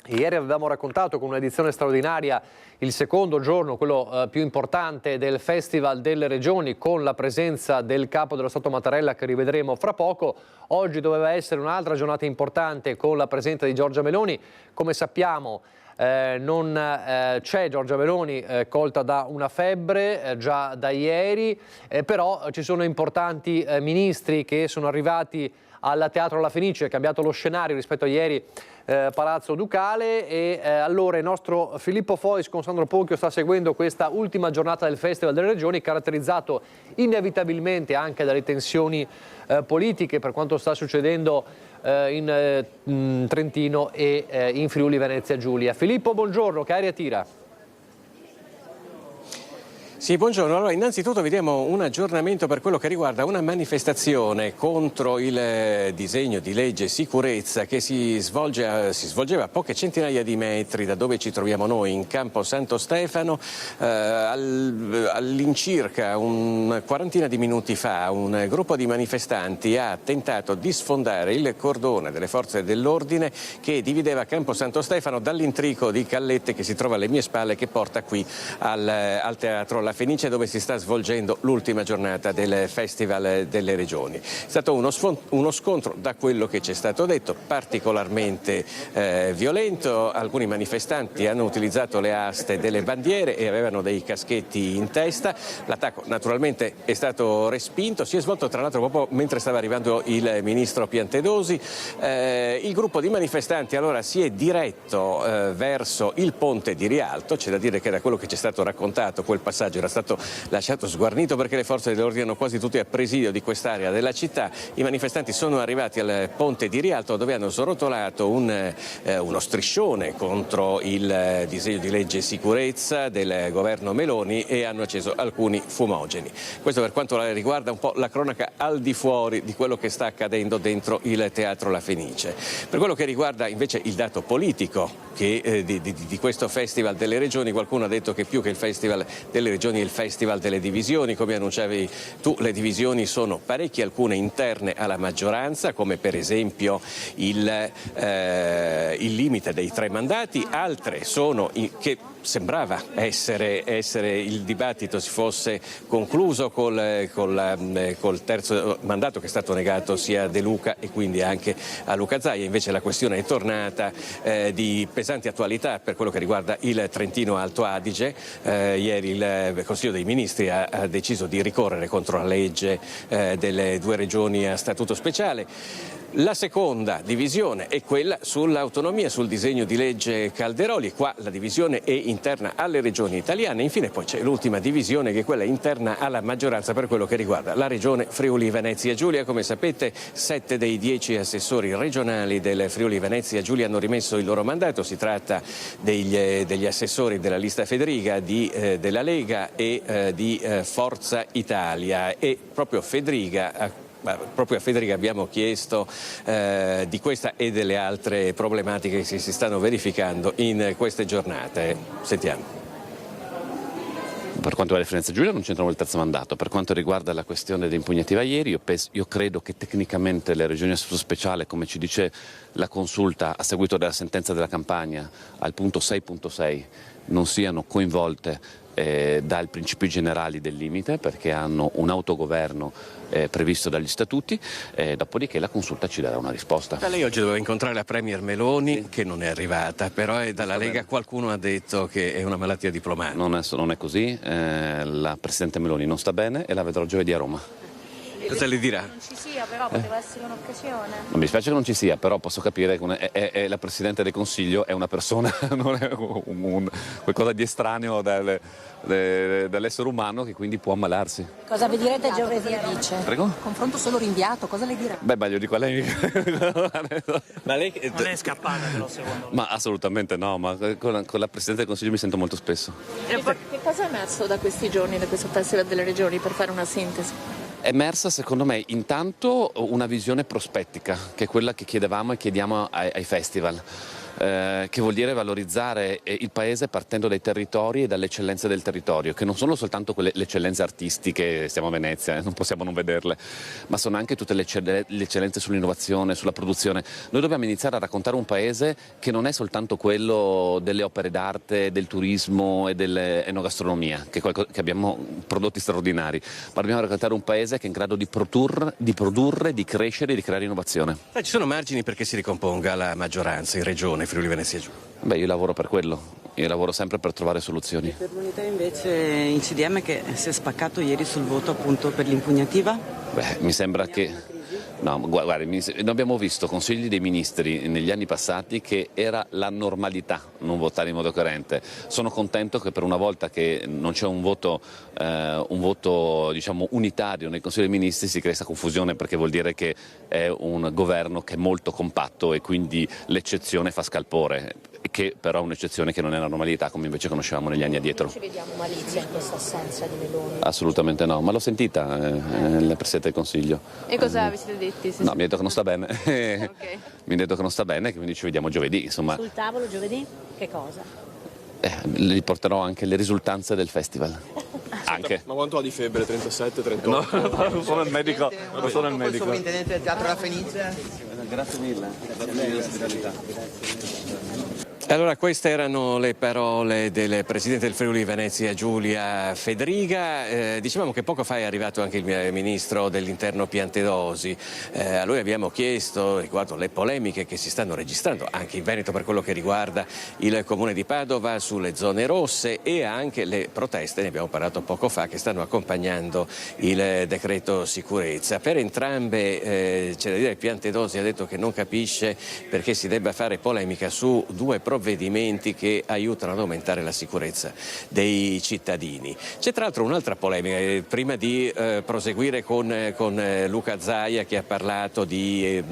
ieri avevamo raccontato con un'edizione straordinaria il secondo giorno, quello più importante del Festival delle Regioni, con la presenza del Capo dello Stato Mattarella che rivedremo fra poco. Oggi doveva essere un'altra giornata importante con la presenza di Giorgia Meloni. Come sappiamo non c'è Giorgia Meloni, colta da una febbre già da ieri, però ci sono importanti ministri che sono arrivati al Teatro La Fenice, è cambiato lo scenario rispetto a ieri, Palazzo Ducale, e allora il nostro Filippo Fois con Sandro Ponchio sta seguendo questa ultima giornata del Festival delle Regioni, caratterizzato inevitabilmente anche dalle tensioni politiche per quanto sta succedendo in Trentino e in Friuli Venezia Giulia. Filippo, buongiorno, che aria tira? Sì, buongiorno. Allora, innanzitutto vediamo un aggiornamento per quello che riguarda una manifestazione contro il disegno di legge sicurezza che si svolgeva a poche centinaia di metri da dove ci troviamo noi, in Campo Santo Stefano. All'incirca una quarantina di minuti fa un gruppo di manifestanti ha tentato di sfondare il cordone delle forze dell'ordine che divideva Campo Santo Stefano dall'intrico di Callette che si trova alle mie spalle, che porta qui al Teatro La Fenice, dove si sta svolgendo l'ultima giornata del Festival delle Regioni. È stato uno scontro, da quello che ci è stato detto, particolarmente violento. Alcuni manifestanti hanno utilizzato le aste delle bandiere e avevano dei caschetti in testa. L'attacco naturalmente è stato respinto, si è svolto tra l'altro proprio mentre stava arrivando il ministro Piantedosi. Il gruppo di manifestanti allora si è diretto verso il ponte di Rialto. C'è da dire che da quello che ci è stato raccontato quel passaggio era stato lasciato sguarnito perché le forze dell'ordine erano quasi tutte a presidio di quest'area della città. I manifestanti sono arrivati al ponte di Rialto, dove hanno srotolato uno striscione contro il disegno di legge sicurezza del governo Meloni e hanno acceso alcuni fumogeni. Questo per quanto riguarda un po' la cronaca al di fuori di quello che sta accadendo dentro il Teatro La Fenice. Per quello che riguarda invece il dato politico di questo Festival delle Regioni, qualcuno ha detto che più che il Festival delle Regioni è il Festival delle divisioni. Come annunciavi tu, le divisioni sono parecchie, alcune interne alla maggioranza, come per esempio il limite dei 3 mandati, altre sono che sembrava essere il dibattito si fosse concluso col terzo mandato, che è stato negato sia a De Luca e quindi anche a Luca Zaia. Invece la questione è tornata di pesante attualità per quello che riguarda il Trentino Alto Adige. Ieri il Consiglio dei Ministri ha deciso di ricorrere contro la legge delle 2 regioni a statuto speciale. La seconda divisione è quella sull'autonomia, sul disegno di legge Calderoli. Qua la divisione è interna alle regioni italiane. Infine poi c'è l'ultima divisione, che è quella interna alla maggioranza per quello che riguarda la regione Friuli Venezia Giulia. Come sapete, 7 dei 10 assessori regionali del Friuli Venezia Giulia hanno rimesso il loro mandato. Si tratta degli assessori della lista Federica, della Lega e di Forza Italia, e proprio a Federica abbiamo chiesto di questa e delle altre problematiche che si stanno verificando in queste giornate. Sentiamo. Per quanto riguarda Venezia Giulia non c'entrano il terzo mandato. Per quanto riguarda la questione dell'impugnativa ieri, io credo che tecnicamente le regioni a statuto speciale, come ci dice la consulta a seguito della sentenza della Campania al punto 6.6, non siano coinvolte dal principio generali del limite, perché hanno un autogoverno previsto dagli statuti, dopodiché la consulta ci darà una risposta. Lei oggi doveva incontrare la Premier Meloni, che non è arrivata, però dalla Lega qualcuno ha detto che è una malattia diplomatica. Non è così, la Presidente Meloni non sta bene e la vedrò giovedì a Roma. Cosa le dirà? Non ci sia, però poteva essere un'occasione. Non mi dispiace che non ci sia, però posso capire che la Presidente del Consiglio è una persona, non è qualcosa di estraneo dall'essere umano, che quindi può ammalarsi. Cosa vi direte giovedì, dice? Prego? Confronto solo rinviato, cosa le dirà? Beh, glielo dico a lei. Ma lei non è scappata, però, secondo me. Ma assolutamente no, ma con la Presidente del Consiglio mi sento molto spesso. Che cosa è emerso da questi giorni, da questo Festival delle Regioni, per fare una sintesi? È emersa secondo me intanto una visione prospettica, che è quella che chiedevamo e chiediamo ai festival, che vuol dire valorizzare il paese partendo dai territori e dalle eccellenze del territorio, che non sono soltanto le eccellenze artistiche, siamo a Venezia, non possiamo non vederle, ma sono anche tutte le eccellenze sull'innovazione, sulla produzione. Noi dobbiamo iniziare a raccontare un paese che non è soltanto quello delle opere d'arte, del turismo e dell'enogastronomia, che abbiamo prodotti straordinari, ma dobbiamo raccontare un paese che è in grado di produrre, di crescere e di creare innovazione. Ci sono margini perché si ricomponga la maggioranza in regione Friuli Venezia Giulia? Beh, io lavoro per quello, io lavoro sempre per trovare soluzioni. E per l'unità invece in CDM, che si è spaccato ieri sul voto appunto per l'impugnativa? Beh, mi sembra che... No, guarda, noi abbiamo visto consigli dei ministri negli anni passati che era la normalità non votare in modo coerente. Sono contento che per una volta che non c'è un voto diciamo unitario nei consigli dei ministri si crea questa confusione, perché vuol dire che è un governo che è molto compatto e quindi l'eccezione fa scalpore, che però è un'eccezione che non è la normalità come invece conoscevamo negli anni addietro. Non ci vediamo malizia in questa assenza di Meloni? Assolutamente no, ma l'ho sentita il Presidente del Consiglio. E cosa vi siete detti? No, mi ha detto che non sta bene. Okay. Mi ha detto che non sta bene, quindi ci vediamo giovedì. Insomma. Sul tavolo giovedì? Che cosa? Gli porterò anche le risultanze del festival. Anche. Ma quanto ha di febbre? 37, 38? No, non sono il medico. Non sono il medico. Il sovrintendente del Teatro La Fenice. Grazie mille. Grazie mille dell'ospitalità. Allora, queste erano le parole del Presidente del Friuli Venezia Giulia Fedriga. Dicevamo che poco fa è arrivato anche il Ministro dell'Interno Piantedosi. A lui abbiamo chiesto riguardo le polemiche che si stanno registrando anche in Veneto per quello che riguarda il Comune di Padova sulle zone rosse e anche le proteste, ne abbiamo parlato poco fa, che stanno accompagnando il decreto sicurezza. Per entrambe c'è da dire che Piantedosi ha detto che non capisce perché si debba fare polemica su due provvedimenti che aiutano ad aumentare la sicurezza dei cittadini. C'è tra l'altro un'altra polemica, prima di proseguire con Luca Zaia che ha parlato di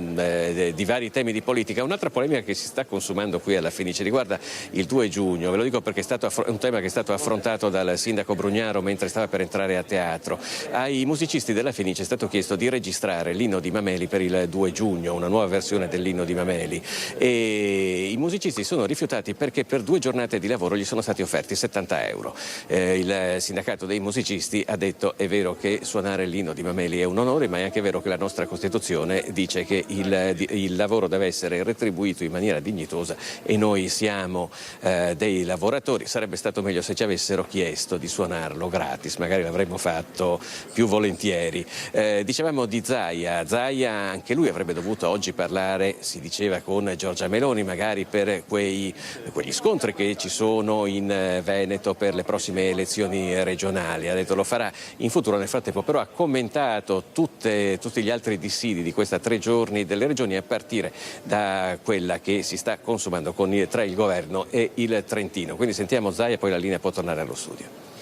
vari temi di politica, un'altra polemica che si sta consumando qui alla Fenice riguarda il 2 giugno, ve lo dico perché è un tema che è stato affrontato dal sindaco Brugnaro mentre stava per entrare a teatro. Ai musicisti della Fenice è stato chiesto di registrare l'inno di Mameli per il 2 giugno, una nuova versione dell'inno di Mameli, e i musicisti sono rifiutati perché per 2 giornate di lavoro gli sono stati offerti 70 euro. Il sindacato dei musicisti ha detto: è vero che suonare l'inno di Mameli è un onore, ma è anche vero che la nostra Costituzione dice che il lavoro deve essere retribuito in maniera dignitosa e noi siamo dei lavoratori. Sarebbe stato meglio se ci avessero chiesto di suonarlo gratis, magari l'avremmo fatto più volentieri. Dicevamo di Zaia, anche lui avrebbe dovuto oggi parlare, si diceva, con Giorgia Meloni, magari per quegli scontri che ci sono in Veneto per le prossime elezioni regionali. Ha detto lo farà in futuro. Nel frattempo però ha commentato tutti gli altri dissidi di questa 3 giorni delle regioni, a partire da quella che si sta consumando tra il governo e il Trentino. Quindi sentiamo Zaia, poi la linea può tornare allo studio.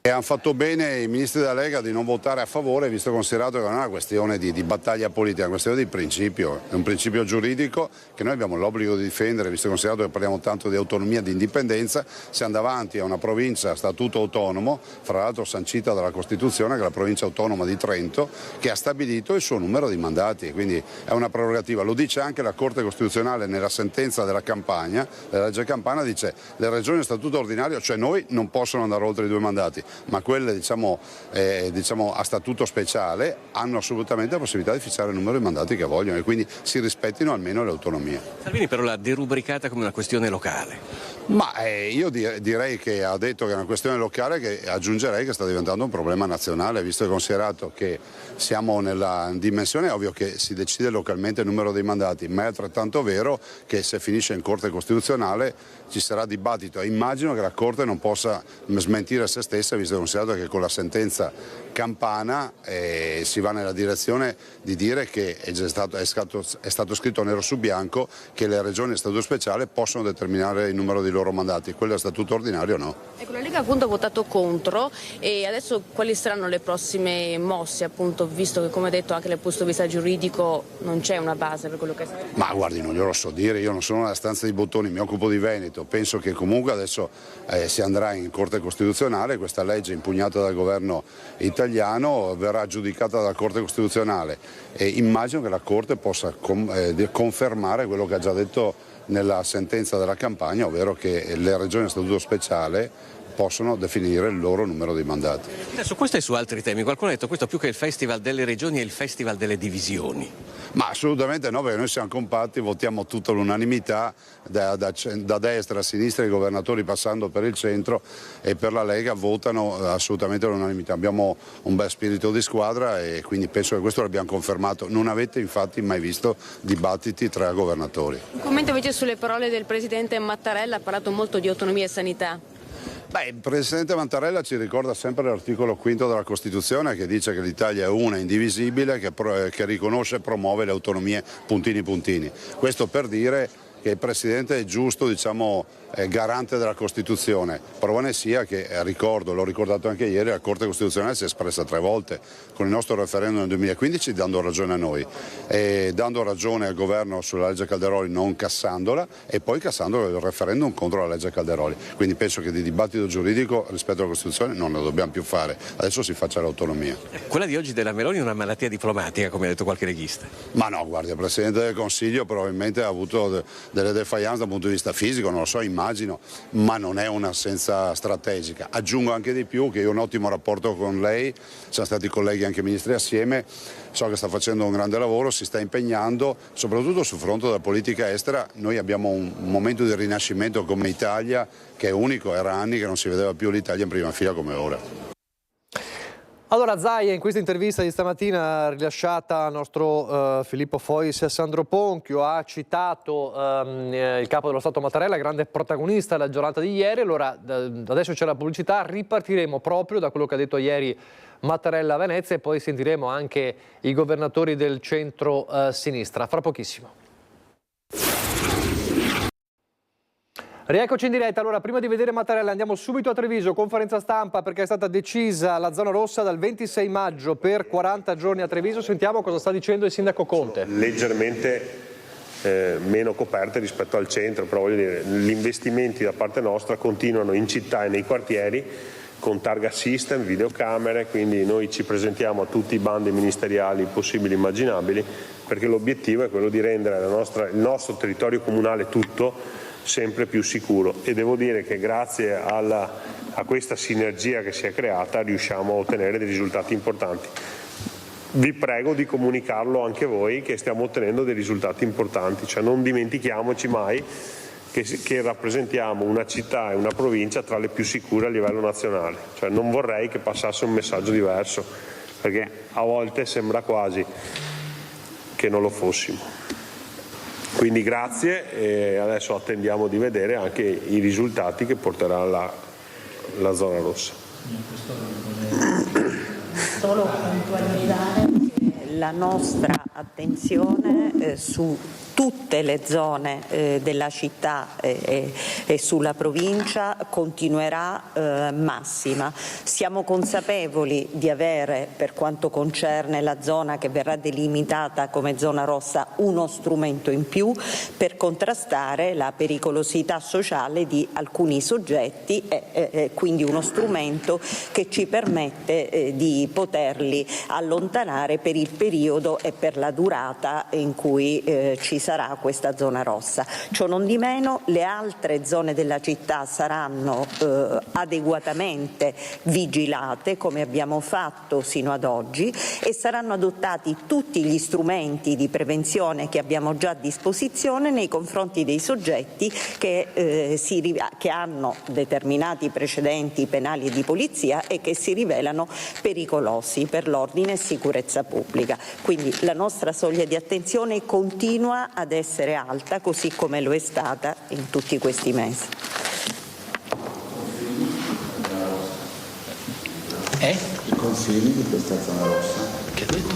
E hanno fatto bene i ministri della Lega di non votare a favore, visto considerato che non è una questione di battaglia politica, è una questione di principio, è un principio giuridico che noi abbiamo l'obbligo di difendere, visto considerato che parliamo tanto di autonomia e di indipendenza. Siamo davanti a una provincia a statuto autonomo, fra l'altro sancita dalla Costituzione, che è la provincia autonoma di Trento, che ha stabilito il suo numero di mandati, quindi è una prerogativa. Lo dice anche la Corte Costituzionale nella sentenza della Campania, della legge Campana, dice le regioni a statuto ordinario, cioè noi, non possono andare oltre i 2 mandati, ma quelle diciamo a statuto speciale hanno assolutamente la possibilità di fissare il numero di mandati che vogliono e quindi si rispettino almeno le autonomie. Salvini però l'ha derubricata come una questione locale. Ma io direi che ha detto che è una questione locale, che aggiungerei che sta diventando un problema nazionale, visto e considerato che siamo nella dimensione, è ovvio che si decide localmente il numero dei mandati, ma è altrettanto vero che se finisce in Corte Costituzionale ci sarà dibattito e immagino che la Corte non possa smentire se stessa, visto e considerato che con la sentenza Campana si va nella direzione di dire che è stato scritto nero su bianco che le regioni a statuto speciale possono determinare il numero dei loro mandati, quello a statuto ordinario no. Ecco, la Lega appunto ha votato contro e adesso quali saranno le prossime mosse, appunto, visto che come detto anche dal punto di vista giuridico non c'è una base per quello che è stato? Ma guardi, non glielo so dire, io non sono nella stanza dei bottoni, mi occupo di Veneto, penso che comunque adesso si andrà in Corte Costituzionale, questa legge impugnata dal governo italiano verrà giudicata dalla Corte Costituzionale e immagino che la Corte possa confermare quello che ha già detto nella sentenza della Campania, ovvero che le regioni a statuto speciale possono definire il loro numero di mandati. Su questo e su altri temi, qualcuno ha detto questo più che il Festival delle Regioni è il Festival delle divisioni. Ma assolutamente no, perché noi siamo compatti, votiamo tutta l'unanimità, da destra a sinistra, i governatori passando per il centro, e per la Lega votano assolutamente l'unanimità. Abbiamo un bel spirito di squadra e quindi penso che questo l'abbiamo confermato. Non avete infatti mai visto dibattiti tra governatori. Un commento invece sulle parole del Presidente Mattarella, ha parlato molto di autonomia e sanità. Beh, il Presidente Mattarella ci ricorda sempre l'articolo 5 della Costituzione che dice che l'Italia è una, indivisibile, che riconosce e promuove le autonomie puntini puntini. Questo per dire che il Presidente è giusto, diciamo, garante della Costituzione. Prova ne sia che, ricordo, l'ho ricordato anche ieri, la Corte Costituzionale si è espressa 3 volte con il nostro referendum nel 2015 dando ragione a noi, e dando ragione al governo sulla legge Calderoli non cassandola e poi cassando il referendum contro la legge Calderoli. Quindi penso che di dibattito giuridico rispetto alla Costituzione non ne dobbiamo più fare, adesso si faccia l'autonomia. Quella di oggi della Meloni è una malattia diplomatica, come ha detto qualche leghista. Ma no, guardi, il Presidente del Consiglio probabilmente ha avuto delle defiance dal punto di vista fisico, non lo so, immagino, ma non è un'assenza strategica. Aggiungo anche di più che io ho un ottimo rapporto con lei, siamo stati colleghi anche ministri assieme, so che sta facendo un grande lavoro, si sta impegnando, soprattutto sul fronte della politica estera. Noi abbiamo un momento di rinascimento come Italia che è unico, era anni che non si vedeva più l'Italia in prima fila come ora. Allora, Zaia in questa intervista di stamattina rilasciata al nostro Filippo Fois e Sandro Ponchio ha citato il capo dello Stato Mattarella, grande protagonista della giornata di ieri. Allora, adesso c'è la pubblicità, ripartiremo proprio da quello che ha detto ieri Mattarella a Venezia e poi sentiremo anche i governatori del centro-sinistra. Fra pochissimo. Rieccoci in diretta. Allora, prima di vedere Mattarella andiamo subito a Treviso, conferenza stampa perché è stata decisa la zona rossa dal 26 maggio per 40 giorni a Treviso. Sentiamo cosa sta dicendo il sindaco Conte. Leggermente meno coperte rispetto al centro, però voglio dire, gli investimenti da parte nostra continuano in città e nei quartieri con targa system, videocamere, quindi noi ci presentiamo a tutti i bandi ministeriali possibili e immaginabili perché l'obiettivo è quello di rendere il nostro territorio comunale tutto sempre più sicuro, e devo dire che grazie a questa sinergia che si è creata riusciamo a ottenere dei risultati importanti. Vi prego di comunicarlo anche voi che stiamo ottenendo dei risultati importanti, cioè non dimentichiamoci mai che rappresentiamo una città e una provincia tra le più sicure a livello nazionale, cioè non vorrei che passasse un messaggio diverso perché a volte sembra quasi che non lo fossimo. Quindi grazie e adesso attendiamo di vedere anche i risultati che porterà la zona rossa. Solo puntualizzare che la nostra attenzione su tutte le zone della città e sulla provincia continuerà massima. Siamo consapevoli di avere, per quanto concerne la zona che verrà delimitata come zona rossa, uno strumento in più per contrastare la pericolosità sociale di alcuni soggetti e quindi uno strumento che ci permette di poterli allontanare per il periodo e per la durata in cui ci sarà questa zona rossa. Ciò non di meno, le altre zone della città saranno adeguatamente vigilate come abbiamo fatto sino ad oggi e saranno adottati tutti gli strumenti di prevenzione che abbiamo già a disposizione nei confronti dei soggetti che hanno determinati precedenti penali e di polizia e che si rivelano pericolosi per l'ordine e sicurezza pubblica. Quindi la nostra soglia di attenzione continua ad essere alta, così come lo è stata in tutti questi mesi. I confini di questa zona rossa?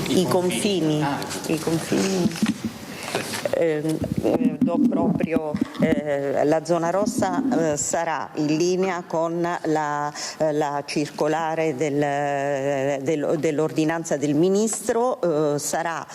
I confini. Do proprio la zona rossa sarà in linea con la circolare dell'ordinanza del Ministro, sarà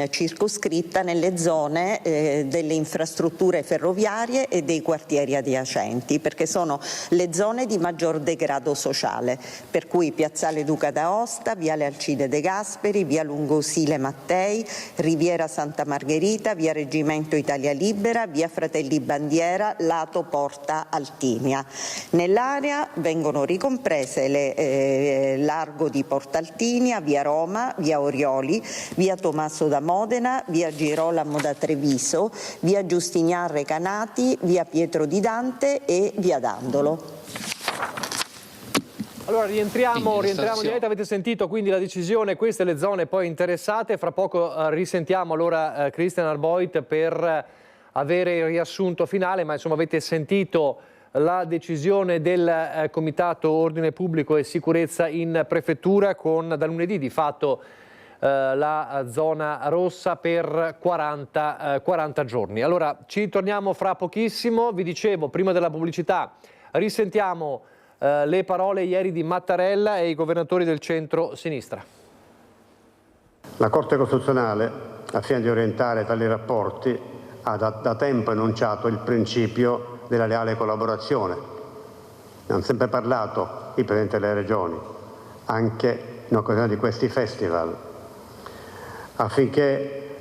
circoscritta nelle zone delle infrastrutture ferroviarie e dei quartieri adiacenti, perché sono le zone di maggior degrado sociale, per cui Piazzale Duca d'Aosta, Viale Alcide De Gasperi, Via Lungosile Mattei, Riviera Santa Margherita, Via Reggimento Italia Libera, Via Fratelli Bandiera, lato Porta Altinia. Nell'area vengono ricomprese le Largo di Porta Altinia, Via Roma, Via Orioli, Via Tommaso da Modena, Via Girolamo da Treviso, Via Giustinian Recanati, Via Pietro di Dante e Via Dandolo. Allora rientriamo in diretta, avete sentito quindi la decisione, queste le zone poi interessate, fra poco risentiamo allora Christian Arboit per avere il riassunto finale, ma insomma avete sentito la decisione del Comitato Ordine Pubblico e Sicurezza in Prefettura con da lunedì di fatto la zona rossa per 40 giorni. Allora, ci torniamo fra pochissimo. Vi dicevo, prima della pubblicità, risentiamo le parole ieri di Mattarella e i governatori del centro-sinistra. La Corte Costituzionale, a fine di orientare tali rapporti, ha da tempo enunciato il principio della leale collaborazione. Ne hanno sempre parlato i Presidenti delle Regioni, anche in occasione di questi festival, affinché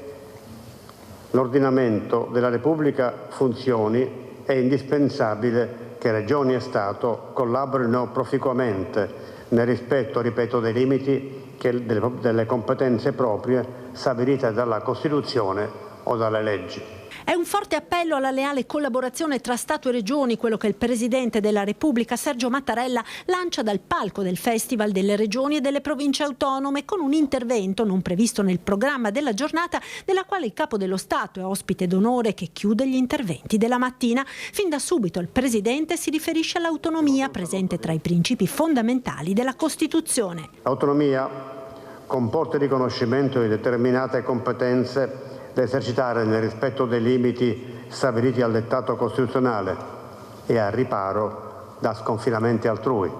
l'ordinamento della Repubblica funzioni è indispensabile che Regioni e Stato collaborino proficuamente nel rispetto, ripeto, dei limiti delle competenze proprie stabilite dalla Costituzione o dalle leggi. È un forte appello alla leale collaborazione tra Stato e Regioni, quello che il Presidente della Repubblica Sergio Mattarella lancia dal palco del Festival delle Regioni e delle Province Autonome, con un intervento non previsto nel programma della giornata, della quale il Capo dello Stato è ospite d'onore, che chiude gli interventi della mattina. Fin da subito il Presidente si riferisce all'autonomia, presente tra i principi fondamentali della Costituzione. L'autonomia comporta il riconoscimento di determinate competenze da esercitare nel rispetto dei limiti stabiliti al dettato costituzionale e al riparo da sconfinamenti altrui.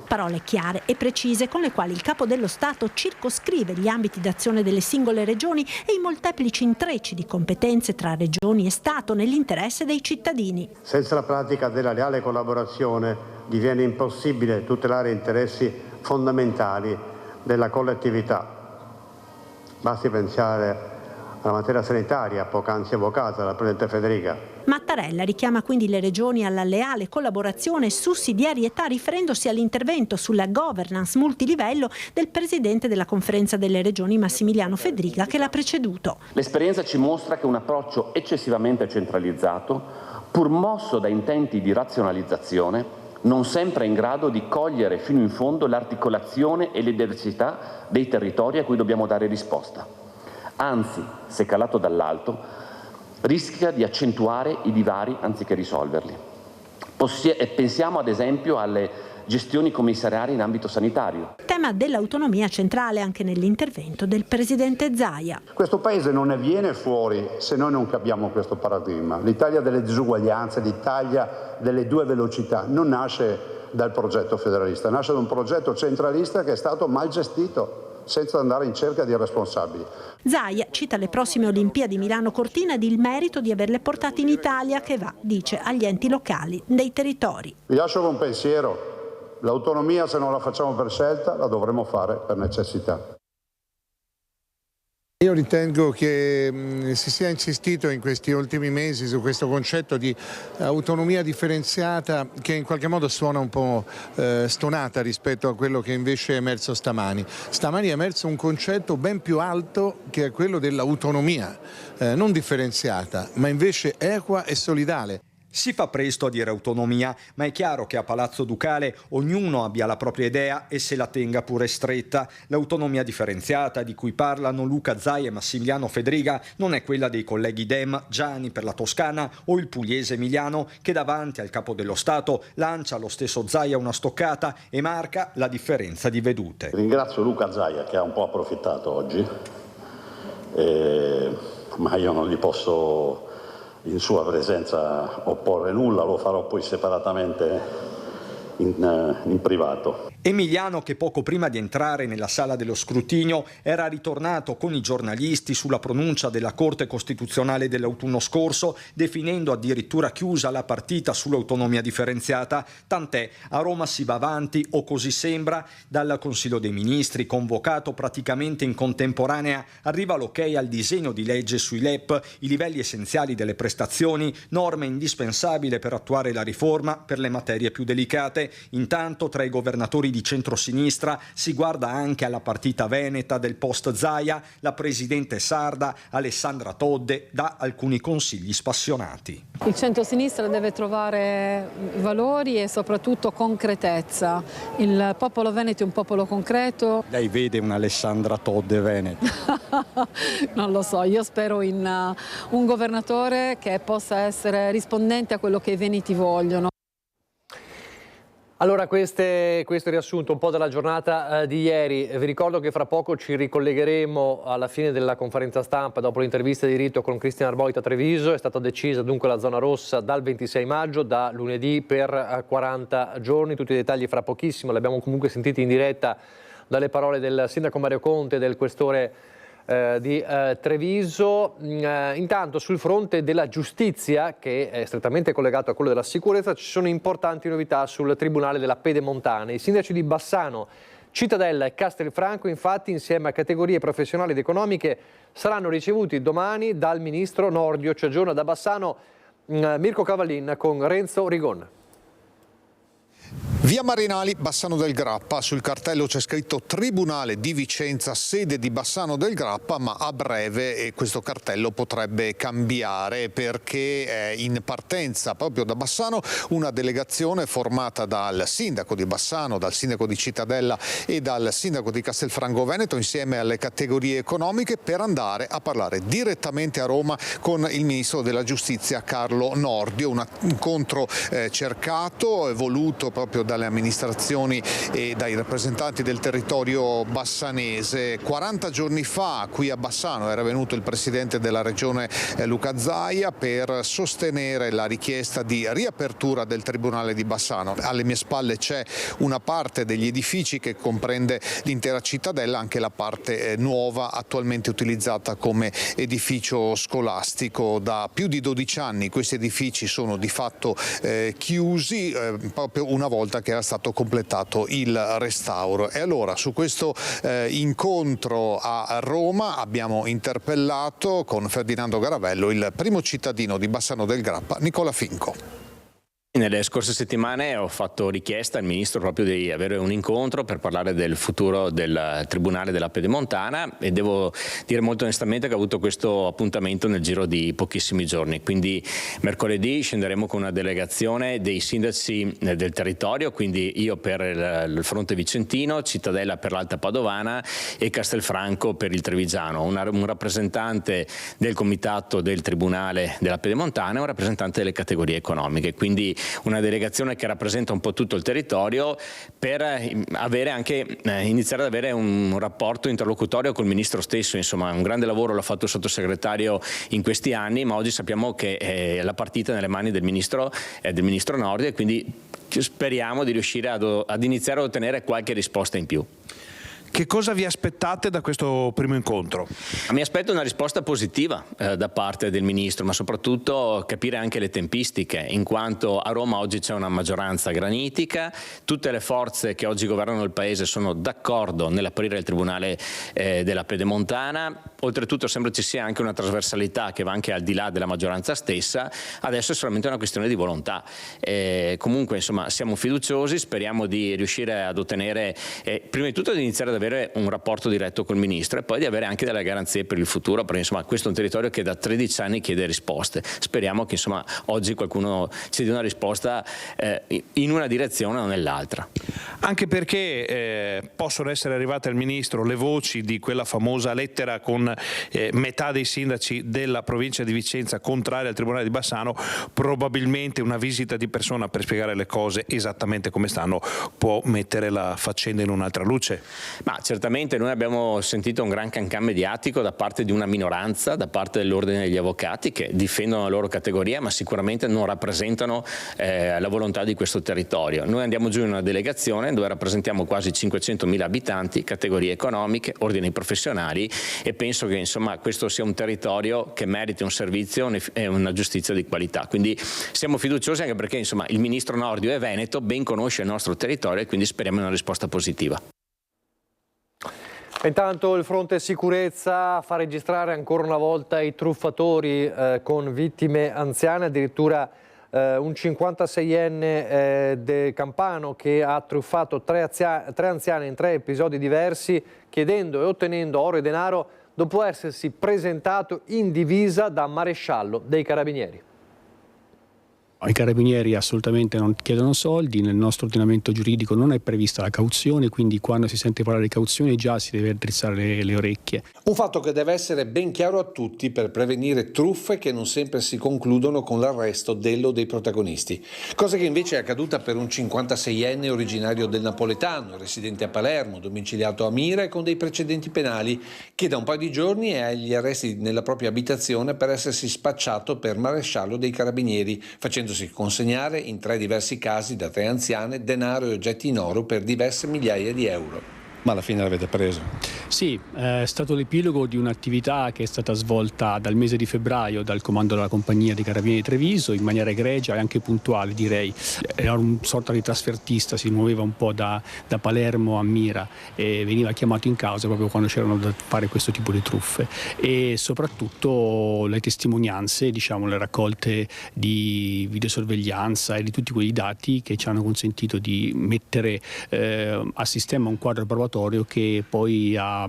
Parole chiare e precise con le quali il Capo dello Stato circoscrive gli ambiti d'azione delle singole regioni e i molteplici intrecci di competenze tra regioni e Stato nell'interesse dei cittadini. Senza la pratica della leale collaborazione diviene impossibile tutelare interessi fondamentali della collettività. Basti pensare alla materia sanitaria, poc'anzi evocata dalla Presidente Federica. Mattarella richiama quindi le regioni alla leale collaborazione e sussidiarietà, riferendosi all'intervento sulla governance multilivello del Presidente della Conferenza delle Regioni Massimiliano Fedriga, che l'ha preceduto. L'esperienza ci mostra che un approccio eccessivamente centralizzato, pur mosso da intenti di razionalizzazione, non sempre è in grado di cogliere fino in fondo l'articolazione e le diversità dei territori a cui dobbiamo dare risposta. Anzi, se calato dall'alto, rischia di accentuare i divari anziché risolverli. Pensiamo ad esempio alle gestioni commissariali in ambito sanitario. Tema dell'autonomia centrale anche nell'intervento del Presidente Zaia. Questo Paese non ne viene fuori se noi non capiamo questo paradigma. L'Italia delle disuguaglianze, l'Italia delle due velocità, non nasce dal progetto federalista, nasce da un progetto centralista che è stato mal gestito, senza andare in cerca di responsabili. Zaia cita le prossime Olimpiadi Milano-Cortina ed il merito di averle portate in Italia, che va, dice, agli enti locali dei territori. Vi lascio con un pensiero: l'autonomia, se non la facciamo per scelta, la dovremo fare per necessità. Io ritengo che si sia insistito in questi ultimi mesi su questo concetto di autonomia differenziata, che in qualche modo suona un po' stonata rispetto a quello che invece è emerso stamani. Stamani è emerso un concetto ben più alto, che è quello dell'autonomia, non differenziata, ma invece equa e solidale. Si fa presto a dire autonomia, ma è chiaro che a Palazzo Ducale ognuno abbia la propria idea e se la tenga pure stretta. L'autonomia differenziata di cui parlano Luca Zaia e Massimiliano Fedriga non è quella dei colleghi Dem, Gianni per la Toscana o il pugliese Emiliano, che davanti al Capo dello Stato lancia allo stesso Zaia una stoccata e marca la differenza di vedute. Ringrazio Luca Zaia, che ha un po' approfittato oggi, ma io non gli posso in sua presenza opporre nulla, lo farò poi separatamente in privato. Emiliano, che poco prima di entrare nella sala dello scrutinio era ritornato con i giornalisti sulla pronuncia della Corte Costituzionale dell'autunno scorso, definendo addirittura chiusa la partita sull'autonomia differenziata, tant'è, a Roma si va avanti, o così sembra. Dal Consiglio dei Ministri, convocato praticamente in contemporanea, arriva l'ok al disegno di legge sui LEP, i livelli essenziali delle prestazioni, norme indispensabili per attuare la riforma per le materie più delicate. Intanto, tra i governatori di centrosinistra si guarda anche alla partita veneta del post Zaia. La presidente sarda Alessandra Todde dà alcuni consigli spassionati. Il centrosinistra deve trovare valori e soprattutto concretezza. Il popolo veneto è un popolo concreto. Lei vede un'Alessandra Todde veneta? Non lo so, io spero in un governatore che possa essere rispondente a quello che i veneti vogliono. Allora, questo è il riassunto un po' della giornata di ieri. Vi ricordo che fra poco ci ricollegheremo alla fine della conferenza stampa dopo l'intervista di diritto con Cristina Arboita a Treviso. È stata decisa dunque la zona rossa dal 26 maggio, da lunedì per 40 giorni. Tutti i dettagli fra pochissimo, li abbiamo comunque sentiti in diretta dalle parole del sindaco Mario Conte e del questore di Treviso. Intanto sul fronte della giustizia, che è strettamente collegato a quello della sicurezza, ci sono importanti novità sul Tribunale della Pedemontana. I sindaci di Bassano, Cittadella e Castelfranco, infatti, insieme a categorie professionali ed economiche, saranno ricevuti domani dal ministro Nordio. Ci aggiorna da Bassano Mirko Cavallin con Renzo Rigon. Via Marinali, Bassano del Grappa. Sul cartello c'è scritto Tribunale di Vicenza, sede di Bassano del Grappa, ma a breve questo cartello potrebbe cambiare, perché è in partenza proprio da Bassano una delegazione formata dal sindaco di Bassano, dal sindaco di Cittadella e dal sindaco di Castelfranco Veneto, insieme alle categorie economiche, per andare a parlare direttamente a Roma con il ministro della giustizia Carlo Nordio. Un incontro cercato e voluto proprio dalle amministrazioni e dai rappresentanti del territorio bassanese. 40 giorni fa qui a Bassano era venuto il presidente della regione Luca Zaia per sostenere la richiesta di riapertura del Tribunale di Bassano. Alle mie spalle c'è una parte degli edifici che comprende l'intera cittadella, anche la parte nuova attualmente utilizzata come edificio scolastico. Da più di 12 anni questi edifici sono di fatto chiusi, proprio una volta che era stato completato il restauro. E allora su questo incontro a Roma abbiamo interpellato con Ferdinando Garavello il primo cittadino di Bassano del Grappa, Nicola Finco. Nelle scorse settimane ho fatto richiesta al Ministro proprio di avere un incontro per parlare del futuro del Tribunale della Pedemontana, e devo dire molto onestamente che ho avuto questo appuntamento nel giro di pochissimi giorni. Quindi mercoledì scenderemo con una delegazione dei sindaci del territorio, quindi io per il fronte vicentino, Cittadella per l'Alta Padovana e Castelfranco per il Trevigiano. Un rappresentante del comitato del Tribunale della Pedemontana e un rappresentante delle categorie economiche. Quindi una delegazione che rappresenta un po' tutto il territorio, per avere anche, iniziare ad avere un rapporto interlocutorio col Ministro stesso. Insomma, un grande lavoro l'ha fatto il Sottosegretario in questi anni, ma oggi sappiamo che la partita è nelle mani del Ministro Nordio, e quindi speriamo di riuscire ad iniziare ad ottenere qualche risposta in più. Che cosa vi aspettate da questo primo incontro? Mi aspetto una risposta positiva da parte del Ministro, ma soprattutto capire anche le tempistiche, in quanto a Roma oggi c'è una maggioranza granitica, tutte le forze che oggi governano il Paese sono d'accordo nell'aprire il Tribunale della Pedemontana. Oltretutto sembra ci sia anche una trasversalità che va anche al di là della maggioranza stessa. Adesso è solamente una questione di volontà. Comunque, insomma, siamo fiduciosi, speriamo di riuscire ad ottenere, prima di tutto, di iniziare ad avere un rapporto diretto col Ministro, e poi di avere anche delle garanzie per il futuro, perché insomma questo è un territorio che da 13 anni chiede risposte. Speriamo che insomma oggi qualcuno ci dia una risposta in una direzione o nell'altra. Anche perché possono essere arrivate al Ministro le voci di quella famosa lettera con metà dei sindaci della provincia di Vicenza contrari al Tribunale di Bassano. Probabilmente una visita di persona per spiegare le cose esattamente come stanno può mettere la faccenda in un'altra luce. Ma certamente noi abbiamo sentito un gran cancan mediatico da parte di una minoranza, da parte dell'Ordine degli Avvocati, che difendono la loro categoria, ma sicuramente non rappresentano la volontà di questo territorio. Noi andiamo giù in una delegazione dove rappresentiamo quasi 500.000 abitanti, categorie economiche, ordini professionali, e penso che insomma questo sia un territorio che meriti un servizio e una giustizia di qualità. Quindi siamo fiduciosi, anche perché insomma il Ministro Nordio è veneto, ben conosce il nostro territorio, e quindi speriamo in una risposta positiva. Intanto il fronte sicurezza fa registrare ancora una volta i truffatori con vittime anziane, addirittura un 56enne campano che ha truffato tre anziane in 3 episodi diversi, chiedendo e ottenendo oro e denaro dopo essersi presentato in divisa da maresciallo dei Carabinieri. I carabinieri assolutamente non chiedono soldi, nel nostro ordinamento giuridico non è prevista la cauzione, quindi quando si sente parlare di cauzione già si deve drizzare le orecchie. Un fatto che deve essere ben chiaro a tutti per prevenire truffe che non sempre si concludono con l'arresto dello dei protagonisti. Cosa che invece è accaduta per un 56enne originario del Napoletano, residente a Palermo, domiciliato a Mira e con dei precedenti penali, che da un paio di giorni è agli arresti nella propria abitazione per essersi spacciato per maresciallo dei carabinieri, facendosi consegnare in 3 diversi casi da 3 anziane denaro e oggetti in oro per diverse migliaia di euro. Ma alla fine l'avete preso? Sì, è stato l'epilogo di un'attività che è stata svolta dal mese di febbraio dal comando della compagnia di Carabinieri di Treviso in maniera egregia e anche puntuale, direi. Era una sorta di trasfertista, si muoveva un po' da Palermo a Mira e veniva chiamato in causa proprio quando c'erano da fare questo tipo di truffe, e soprattutto le testimonianze, diciamo le raccolte di videosorveglianza e di tutti quei dati che ci hanno consentito di mettere a sistema un quadro probatorio che poi ha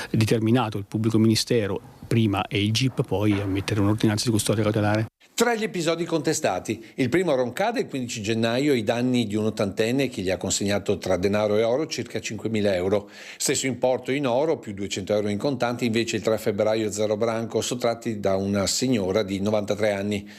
determinato il pubblico ministero prima e il GIP poi a mettere un'ordinanza di custodia cautelare. 3 gli episodi contestati. Il primo a Roncade il 15 gennaio, i danni di un ottantenne che gli ha consegnato tra denaro e oro circa 5.000 euro. Stesso importo in oro, più 200 euro in contanti, invece il 3 febbraio Zero Branco, sottratti da una signora di 93 anni.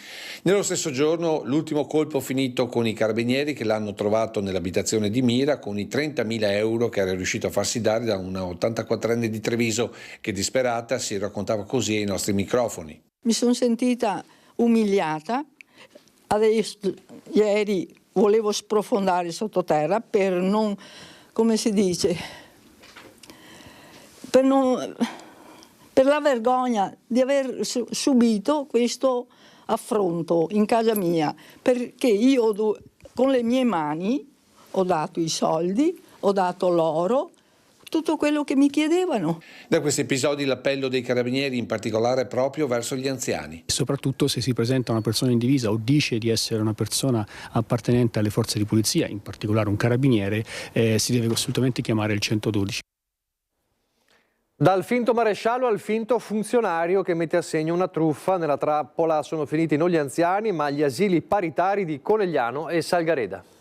Nello stesso giorno l'ultimo colpo finito con i carabinieri che l'hanno trovato nell'abitazione di Mira con i 30.000 euro che era riuscito a farsi dare da una 84enne di Treviso che disperata si raccontava così ai nostri microfoni. Mi sono sentita umiliata, adesso ieri volevo sprofondare sottoterra per non, come si dice, per la vergogna di aver subito questo affronto in casa mia, perché io con le mie mani ho dato i soldi, ho dato l'oro, tutto quello che mi chiedevano. Da questi episodi l'appello dei carabinieri in particolare proprio verso gli anziani. Soprattutto se si presenta una persona in divisa o dice di essere una persona appartenente alle forze di polizia, in particolare un carabiniere, si deve assolutamente chiamare il 112. Dal finto maresciallo al finto funzionario che mette a segno una truffa. Nella trappola sono finiti non gli anziani ma gli asili paritari di Conegliano e Salgareda.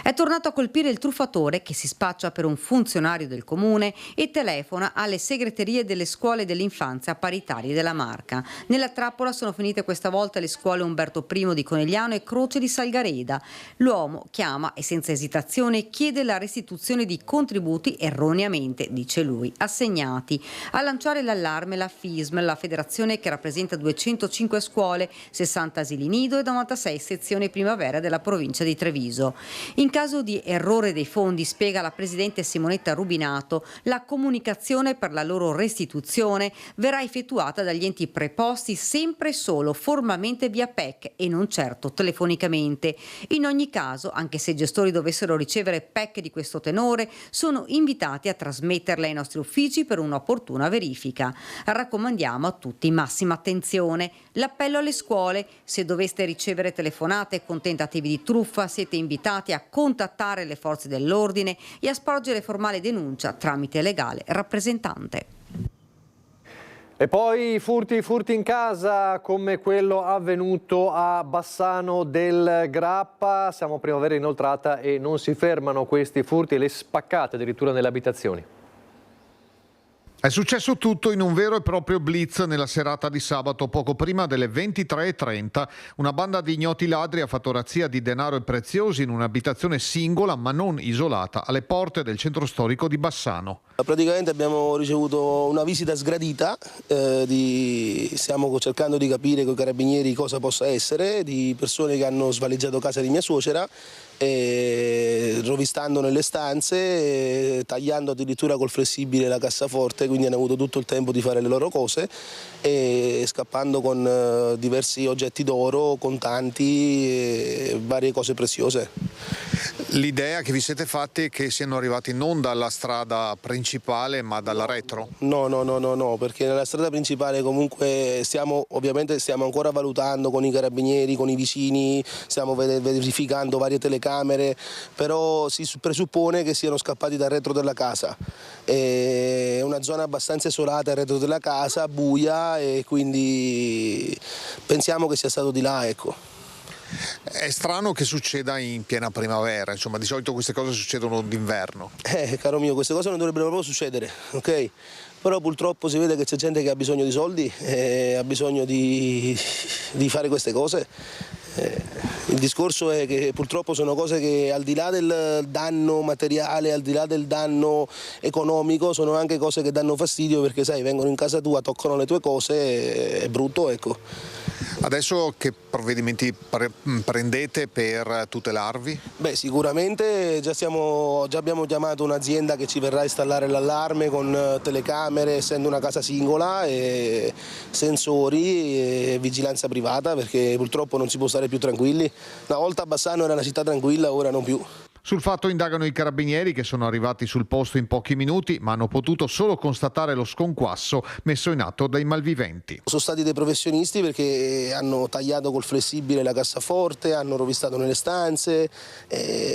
È tornato a colpire il truffatore che si spaccia per un funzionario del comune e telefona alle segreterie delle scuole dell'infanzia paritarie della Marca. Nella trappola sono finite questa volta le scuole Umberto I di Conegliano e Croce di Salgareda. L'uomo chiama e senza esitazione chiede la restituzione di contributi erroneamente, dice lui, assegnati. A lanciare l'allarme la FISM, la federazione che rappresenta 205 scuole, 60 asili nido e 96 sezioni primavera della provincia di Treviso. In caso di errore dei fondi, spiega la presidente Simonetta Rubinato, la comunicazione per la loro restituzione verrà effettuata dagli enti preposti sempre e solo formalmente via PEC e non certo telefonicamente. In ogni caso, anche se i gestori dovessero ricevere PEC di questo tenore, sono invitati a trasmetterle ai nostri uffici per un'opportuna verifica. Raccomandiamo a tutti massima attenzione. L'appello alle scuole: se doveste ricevere telefonate con tentativi di truffa, siete invitati a contattare le forze dell'ordine e a sporgere formale denuncia tramite legale rappresentante. E poi furti in casa come quello avvenuto a Bassano del Grappa. Siamo a primavera inoltrata e non si fermano questi furti e le spaccate addirittura nelle abitazioni. È successo tutto in un vero e proprio blitz nella serata di sabato, poco prima delle 23:30. Una banda di ignoti ladri ha fatto razzia di denaro e preziosi in un'abitazione singola ma non isolata alle porte del centro storico di Bassano. Praticamente abbiamo ricevuto una visita sgradita, stiamo cercando di capire con i carabinieri cosa possa essere, di persone che hanno svaligiato casa di mia suocera, rovistando nelle stanze, tagliando addirittura col flessibile la cassaforte, quindi hanno avuto tutto il tempo di fare le loro cose e scappando con diversi oggetti d'oro, contanti e varie cose preziose. L'idea che vi siete fatti è che siano arrivati non dalla strada principale ma dalla retro? No, perché nella strada principale comunque ovviamente stiamo ancora valutando con i carabinieri, con i vicini, stiamo verificando varie telecamere, però si presuppone che siano scappati dal retro della casa. È una zona abbastanza isolata il retro della casa, buia, e quindi pensiamo che sia stato di là, ecco. È strano che succeda in piena primavera, insomma di solito queste cose succedono d'inverno. Caro mio, queste cose non dovrebbero proprio succedere, ok? Però purtroppo si vede che c'è gente che ha bisogno di soldi, ha bisogno di fare queste cose. Il discorso è che purtroppo sono cose che al di là del danno materiale, al di là del danno economico, sono anche cose che danno fastidio, perché sai, vengono in casa tua, toccano le tue cose, è brutto, ecco. Adesso che provvedimenti prendete per tutelarvi? Beh, sicuramente già abbiamo chiamato un'azienda che ci verrà a installare l'allarme con telecamere, essendo una casa singola, e sensori e vigilanza privata, perché purtroppo non si può stare più tranquilli. Una volta Bassano era una città tranquilla, ora non più. Sul fatto indagano i carabinieri, che sono arrivati sul posto in pochi minuti, ma hanno potuto solo constatare lo sconquasso messo in atto dai malviventi. Sono stati dei professionisti, perché hanno tagliato col flessibile la cassaforte, hanno rovistato nelle stanze,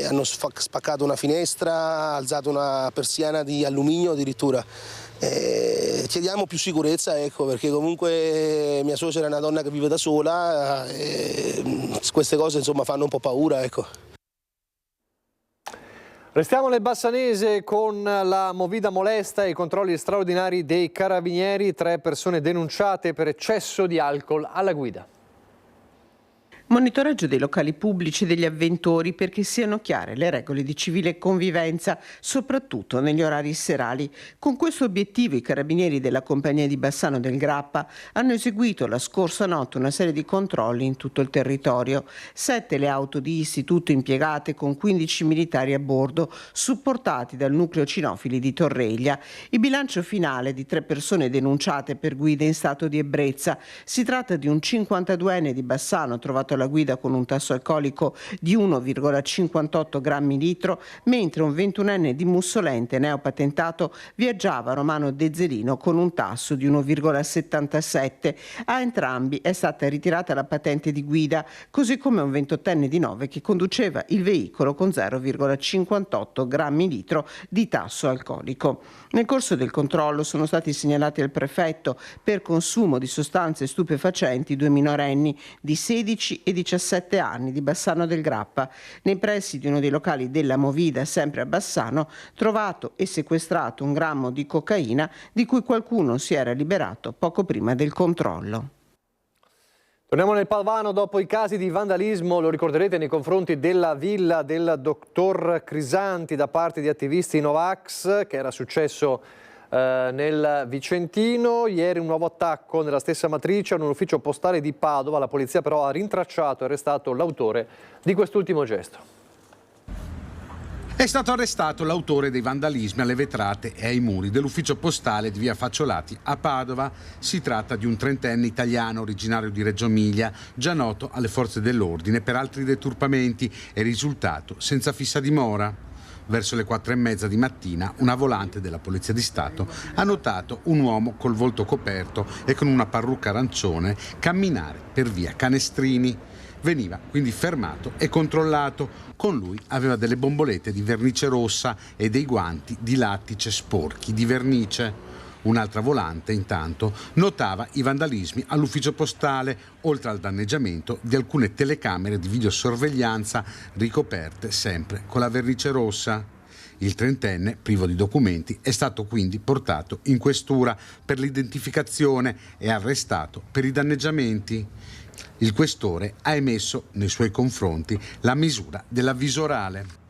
hanno spaccato una finestra, alzato una persiana di alluminio addirittura. Chiediamo più sicurezza, ecco, perché comunque mia suocera è una donna che vive da sola, queste cose insomma fanno un po' paura, ecco. Restiamo nel Bassanese con la movida molesta e i controlli straordinari dei carabinieri. 3 persone denunciate per eccesso di alcol alla guida. Monitoraggio dei locali pubblici e degli avventori perché siano chiare le regole di civile convivenza, soprattutto negli orari serali. Con questo obiettivo i carabinieri della compagnia di Bassano del Grappa hanno eseguito la scorsa notte una serie di controlli in tutto il territorio. 7 le auto di istituto impiegate con 15 militari a bordo, supportati dal nucleo cinofili di Torreglia. Il bilancio finale di 3 persone denunciate per guida in stato di ebbrezza. Si tratta di un 52enne di Bassano trovato alla guida con un tasso alcolico di 1,58 grammi litro, mentre un 21enne di Mussolente neopatentato viaggiava a Romano Dezzelino con un tasso di 1,77. A entrambi è stata ritirata la patente di guida, così come un 28enne di Nove che conduceva il veicolo con 0,58 grammi litro di tasso alcolico. Nel corso del controllo sono stati segnalati al prefetto per consumo di sostanze stupefacenti 2 minorenni di 16 e 17 anni di Bassano del Grappa, nei pressi di uno dei locali della Movida, sempre a Bassano, trovato e sequestrato 1 grammo di cocaina di cui qualcuno si era liberato poco prima del controllo. Torniamo nel Padovano dopo i casi di vandalismo, lo ricorderete, nei confronti della villa del dottor Crisanti da parte di attivisti Novax, che era successo nel Vicentino. Ieri un nuovo attacco nella stessa matrice a un ufficio postale di Padova. La polizia però ha rintracciato e arrestato l'autore di quest'ultimo gesto. È stato arrestato l'autore dei vandalismi alle vetrate e ai muri dell'ufficio postale di via Facciolati a Padova. Si tratta di un 30enne italiano originario di Reggio Emilia, già noto alle forze dell'ordine per altri deturpamenti e risultato senza fissa dimora. Verso le 4:30 di mattina una volante della Polizia di Stato ha notato un uomo col volto coperto e con una parrucca arancione camminare per via Canestrini. Veniva quindi fermato e controllato. Con lui aveva delle bombolette di vernice rossa e dei guanti di lattice sporchi di vernice. Un'altra volante, intanto, notava i vandalismi all'ufficio postale, oltre al danneggiamento di alcune telecamere di videosorveglianza ricoperte sempre con la vernice rossa. Il 30enne, privo di documenti, è stato quindi portato in questura per l'identificazione e arrestato per i danneggiamenti. Il questore ha emesso nei suoi confronti la misura dell'avviso orale.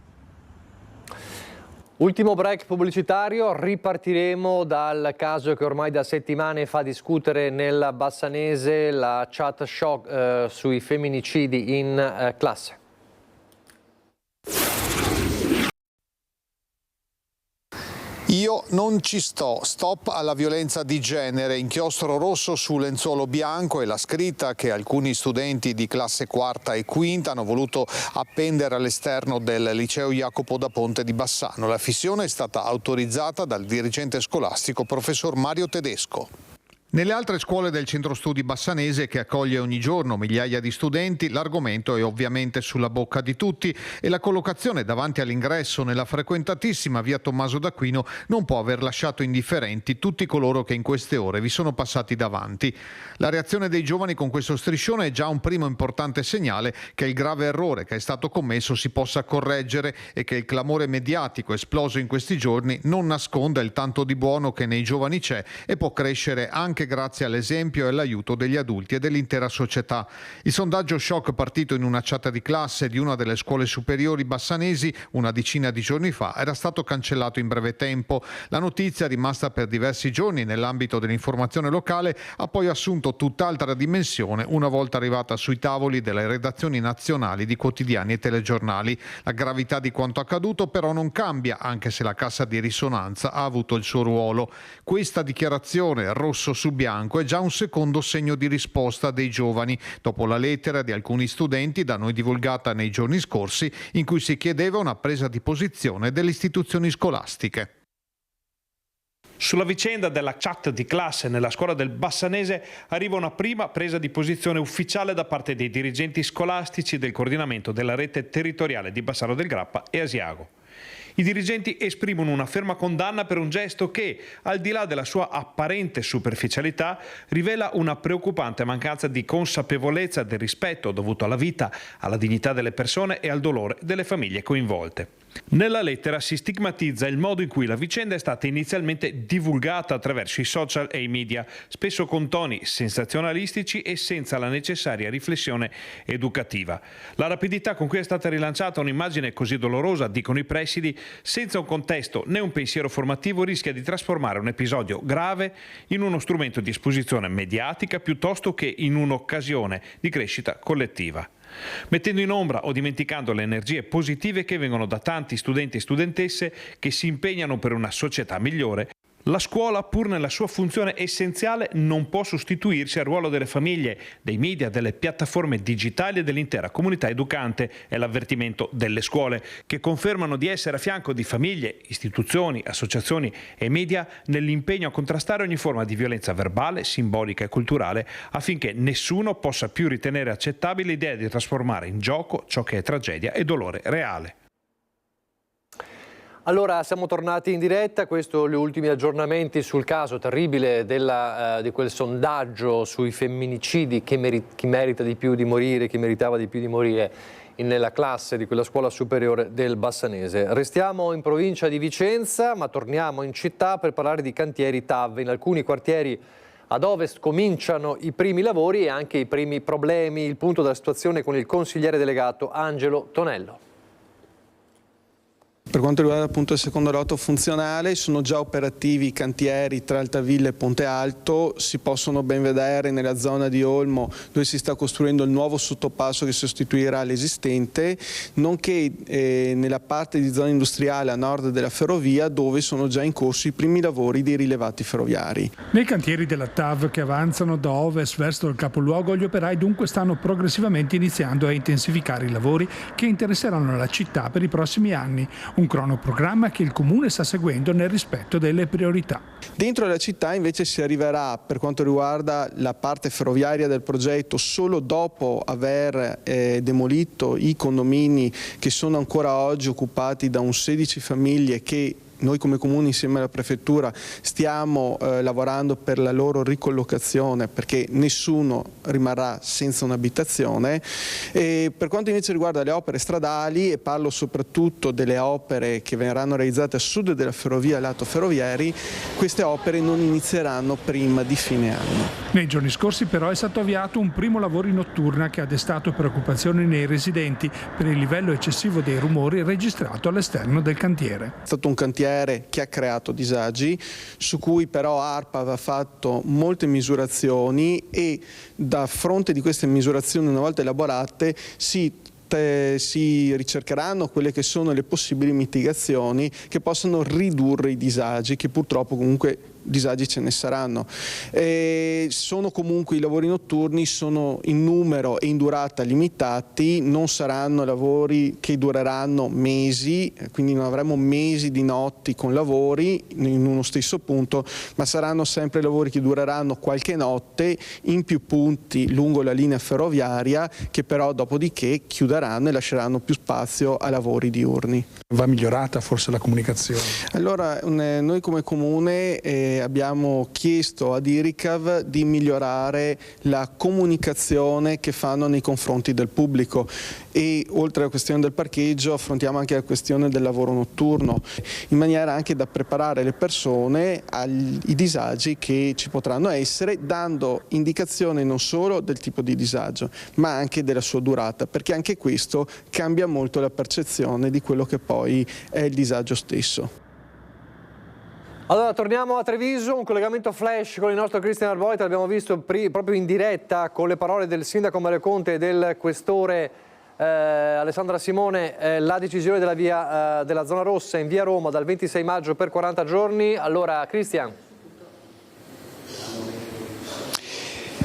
Ultimo break pubblicitario, ripartiremo dal caso che ormai da settimane fa discutere nel Bassanese, la chat shock sui femminicidi in classe. Io Io non ci sto, stop alla violenza di genere, inchiostro rosso su lenzuolo bianco e la scritta che alcuni studenti di classe quarta e quinta hanno voluto appendere all'esterno del liceo Jacopo da Ponte di Bassano. La fissione è stata autorizzata dal dirigente scolastico professor Mario Tedesco. Nelle altre scuole del centro studi bassanese, che accoglie ogni giorno migliaia di studenti, l'argomento è ovviamente sulla bocca di tutti e la collocazione davanti all'ingresso nella frequentatissima via Tommaso d'Aquino non può aver lasciato indifferenti tutti coloro che in queste ore vi sono passati davanti. La reazione dei giovani con questo striscione è già un primo importante segnale che il grave errore che è stato commesso si possa correggere e che il clamore mediatico esploso in questi giorni non nasconda il tanto di buono che nei giovani c'è e può crescere anche grazie all'esempio e all'aiuto degli adulti e dell'intera società. Il sondaggio shock partito in una chat di classe di una delle scuole superiori bassanesi una decina di giorni fa era stato cancellato in breve tempo. La notizia, rimasta per diversi giorni nell'ambito dell'informazione locale, ha poi assunto tutt'altra dimensione una volta arrivata sui tavoli delle redazioni nazionali di quotidiani e telegiornali. La gravità di quanto accaduto però non cambia, anche se la cassa di risonanza ha avuto il suo ruolo. Questa dichiarazione rosso su bianco è già un secondo segno di risposta dei giovani, dopo la lettera di alcuni studenti da noi divulgata nei giorni scorsi, in cui si chiedeva una presa di posizione delle istituzioni scolastiche. Sulla vicenda della chat di classe nella scuola del Bassanese arriva una prima presa di posizione ufficiale da parte dei dirigenti scolastici del coordinamento della rete territoriale di Bassano del Grappa e Asiago. I dirigenti esprimono una ferma condanna per un gesto che, al di là della sua apparente superficialità, rivela una preoccupante mancanza di consapevolezza del rispetto dovuto alla vita, alla dignità delle persone e al dolore delle famiglie coinvolte. Nella lettera si stigmatizza il modo in cui la vicenda è stata inizialmente divulgata attraverso i social e i media, spesso con toni sensazionalistici e senza la necessaria riflessione educativa. La rapidità con cui è stata rilanciata un'immagine così dolorosa, dicono i presidi, senza un contesto né un pensiero formativo, rischia di trasformare un episodio grave in uno strumento di esposizione mediatica piuttosto che in un'occasione di crescita collettiva, mettendo in ombra o dimenticando le energie positive che vengono da tanti studenti e studentesse che si impegnano per una società migliore. La scuola, pur nella sua funzione essenziale, non può sostituirsi al ruolo delle famiglie, dei media, delle piattaforme digitali e dell'intera comunità educante. È l'avvertimento delle scuole, che confermano di essere a fianco di famiglie, istituzioni, associazioni e media nell'impegno a contrastare ogni forma di violenza verbale, simbolica e culturale, affinché nessuno possa più ritenere accettabile l'idea di trasformare in gioco ciò che è tragedia e dolore reale. Allora, siamo tornati in diretta, questo gli ultimi aggiornamenti sul caso terribile di quel sondaggio sui femminicidi, chi merita di più di morire, chi meritava di più di morire nella classe di quella scuola superiore del Bassanese. Restiamo in provincia di Vicenza, ma torniamo in città per parlare di cantieri TAV. In alcuni quartieri ad ovest cominciano i primi lavori e anche i primi problemi. Il punto della situazione con il consigliere delegato Angelo Tonello. Per quanto riguarda appunto il secondo lotto funzionale, sono già operativi i cantieri tra Altavilla e Ponte Alto, si possono ben vedere nella zona di Olmo dove si sta costruendo il nuovo sottopasso che sostituirà l'esistente, nonché nella parte di zona industriale a nord della ferrovia dove sono già in corso i primi lavori dei rilevati ferroviari. Nei cantieri della TAV che avanzano da ovest verso il capoluogo, gli operai dunque stanno progressivamente iniziando a intensificare i lavori che interesseranno la città per i prossimi anni. Un cronoprogramma che il Comune sta seguendo nel rispetto delle priorità. Dentro la città invece si arriverà, per quanto riguarda la parte ferroviaria del progetto, solo dopo aver demolito i condomini che sono ancora oggi occupati da 16 famiglie che noi come Comune insieme alla Prefettura stiamo lavorando per la loro ricollocazione perché nessuno rimarrà senza un'abitazione. E per quanto invece riguarda le opere stradali, e parlo soprattutto delle opere che verranno realizzate a sud della ferrovia lato ferroviari, queste opere non inizieranno prima di fine anno. Nei giorni scorsi però è stato avviato un primo lavoro in notturna che ha destato preoccupazioni nei residenti per il livello eccessivo dei rumori registrato all'esterno del cantiere. È stato un cantiere che ha creato disagi, su cui però ARPA aveva fatto molte misurazioni e da fronte di queste misurazioni, una volta elaborate, si si ricercheranno quelle che sono le possibili mitigazioni che possano ridurre i disagi, che purtroppo comunque disagi ce ne saranno. Sono comunque i lavori notturni, sono in numero e in durata limitati, non saranno lavori che dureranno mesi, quindi non avremo mesi di notti con lavori in uno stesso punto, ma saranno sempre lavori che dureranno qualche notte in più punti lungo la linea ferroviaria, che però dopodiché chiuderanno e lasceranno più spazio a lavori diurni. Va migliorata forse la comunicazione? Allora, noi come Comune abbiamo chiesto ad IRICAV di migliorare la comunicazione che fanno nei confronti del pubblico, e oltre alla questione del parcheggio affrontiamo anche la questione del lavoro notturno, in maniera anche da preparare le persone ai disagi che ci potranno essere, dando indicazione non solo del tipo di disagio ma anche della sua durata, perché anche questo cambia molto la percezione di quello che poi è il disagio stesso. Allora, torniamo a Treviso, un collegamento flash con il nostro Christian Arboit. L'abbiamo visto proprio in diretta con le parole del sindaco Mario Conte e del questore Alessandra Simone, la decisione della zona rossa in via Roma dal 26 maggio per 40 giorni. Allora, Christian.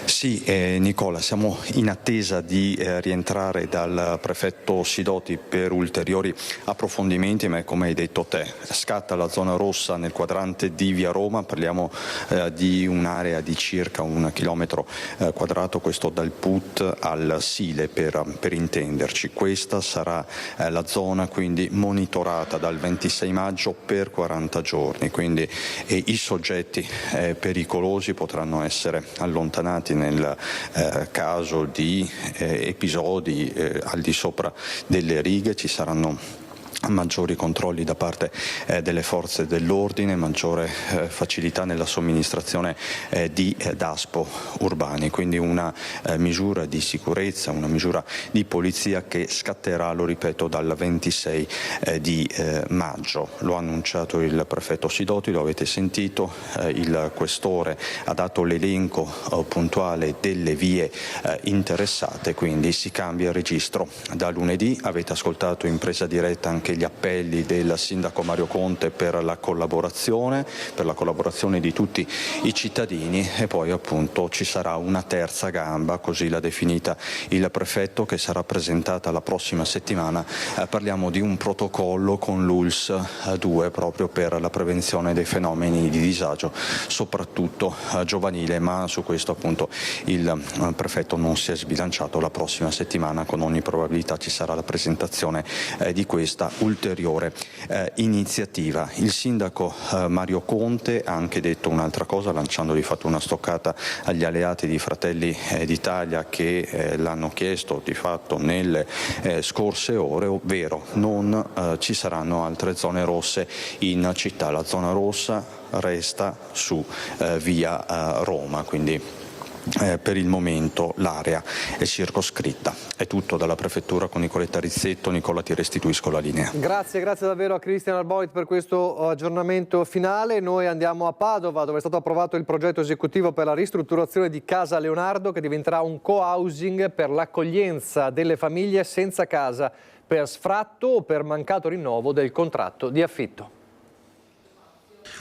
Sì, Nicola, siamo in attesa di rientrare dal prefetto Sidoti per ulteriori approfondimenti, ma come hai detto te, scatta la zona rossa nel quadrante di via Roma, parliamo di un'area di circa 1 chilometro quadrato, questo dal Put al Sile per intenderci. Questa sarà la zona quindi monitorata dal 26 maggio per 40 giorni, quindi i soggetti pericolosi potranno essere allontanati nel caso di episodi al di sopra delle righe. Ci saranno maggiori controlli da parte delle forze dell'ordine, maggiore facilità nella somministrazione di DASPO urbani, quindi una misura di sicurezza, una misura di polizia che scatterà, lo ripeto, dal 26 di maggio. Lo ha annunciato il prefetto Sidoti, lo avete sentito, il questore ha dato l'elenco puntuale delle vie interessate, quindi si cambia il registro da lunedì. Avete ascoltato in presa diretta anche gli appelli del sindaco Mario Conte per la collaborazione di tutti i cittadini, e poi appunto ci sarà una terza gamba, così l'ha definita il prefetto, che sarà presentata la prossima settimana. Parliamo di un protocollo con l'ULS 2 proprio per la prevenzione dei fenomeni di disagio, soprattutto giovanile, ma su questo appunto il prefetto non si è sbilanciato. La prossima settimana con ogni probabilità ci sarà la presentazione di questa ulteriore iniziativa. Il sindaco Mario Conte ha anche detto un'altra cosa, lanciando di fatto una stoccata agli alleati di Fratelli d'Italia che l'hanno chiesto di fatto nelle scorse ore, ovvero non ci saranno altre zone rosse in città. La zona rossa resta su via Roma, quindi per il momento l'area è circoscritta. È tutto dalla prefettura con Nicoletta Rizzetto. Nicola, ti restituisco la linea. Grazie davvero a Christian Arboit per questo aggiornamento finale. Noi andiamo a Padova, dove è stato approvato il progetto esecutivo per la ristrutturazione di Casa Leonardo, che diventerà un co-housing per l'accoglienza delle famiglie senza casa per sfratto o per mancato rinnovo del contratto di affitto.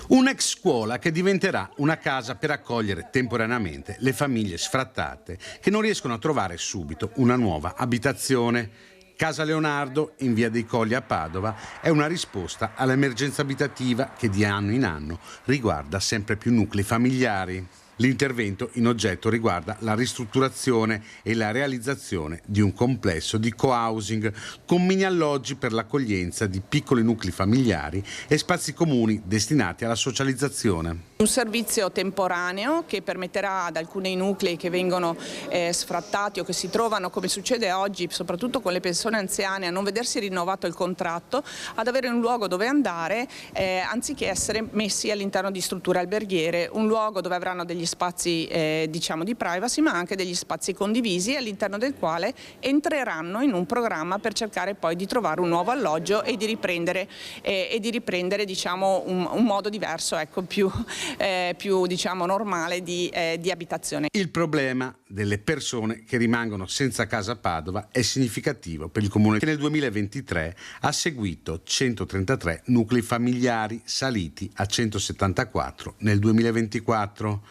Un'ex scuola che diventerà una casa per accogliere temporaneamente le famiglie sfrattate che non riescono a trovare subito una nuova abitazione. Casa Leonardo, in via dei Colli a Padova, è una risposta all'emergenza abitativa che di anno in anno riguarda sempre più nuclei familiari. L'intervento in oggetto riguarda la ristrutturazione e la realizzazione di un complesso di co-housing con mini alloggi per l'accoglienza di piccoli nuclei familiari e spazi comuni destinati alla socializzazione. Un servizio temporaneo che permetterà ad alcuni nuclei che vengono sfrattati o che si trovano, come succede oggi, soprattutto con le persone anziane, a non vedersi rinnovato il contratto, ad avere un luogo dove andare anziché essere messi all'interno di strutture alberghiere, un luogo dove avranno degli spazi diciamo di privacy, ma anche degli spazi condivisi all'interno del quale entreranno in un programma per cercare poi di trovare un nuovo alloggio e di riprendere diciamo un modo diverso, ecco, più più diciamo normale di abitazione. Il problema delle persone che rimangono senza casa a Padova è significativo per il comune, che nel 2023 ha seguito 133 nuclei familiari, saliti a 174 nel 2024.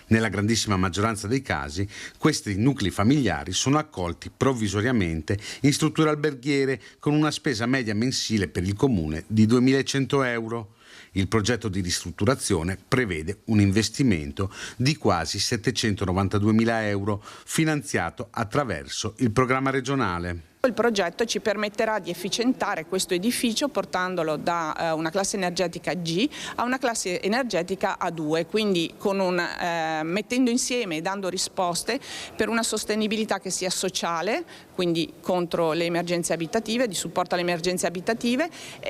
Nella grandissima maggioranza dei casi questi nuclei familiari sono accolti provvisoriamente in strutture alberghiere con una spesa media mensile per il comune di 2.100 euro. Il progetto di ristrutturazione prevede un investimento di quasi 792.000 euro finanziato attraverso il programma regionale. Il progetto ci permetterà di efficientare questo edificio portandolo da una classe energetica G a una classe energetica A2, quindi mettendo insieme e dando risposte per una sostenibilità che sia sociale, quindi contro le emergenze abitative, di supporto alle emergenze abitative,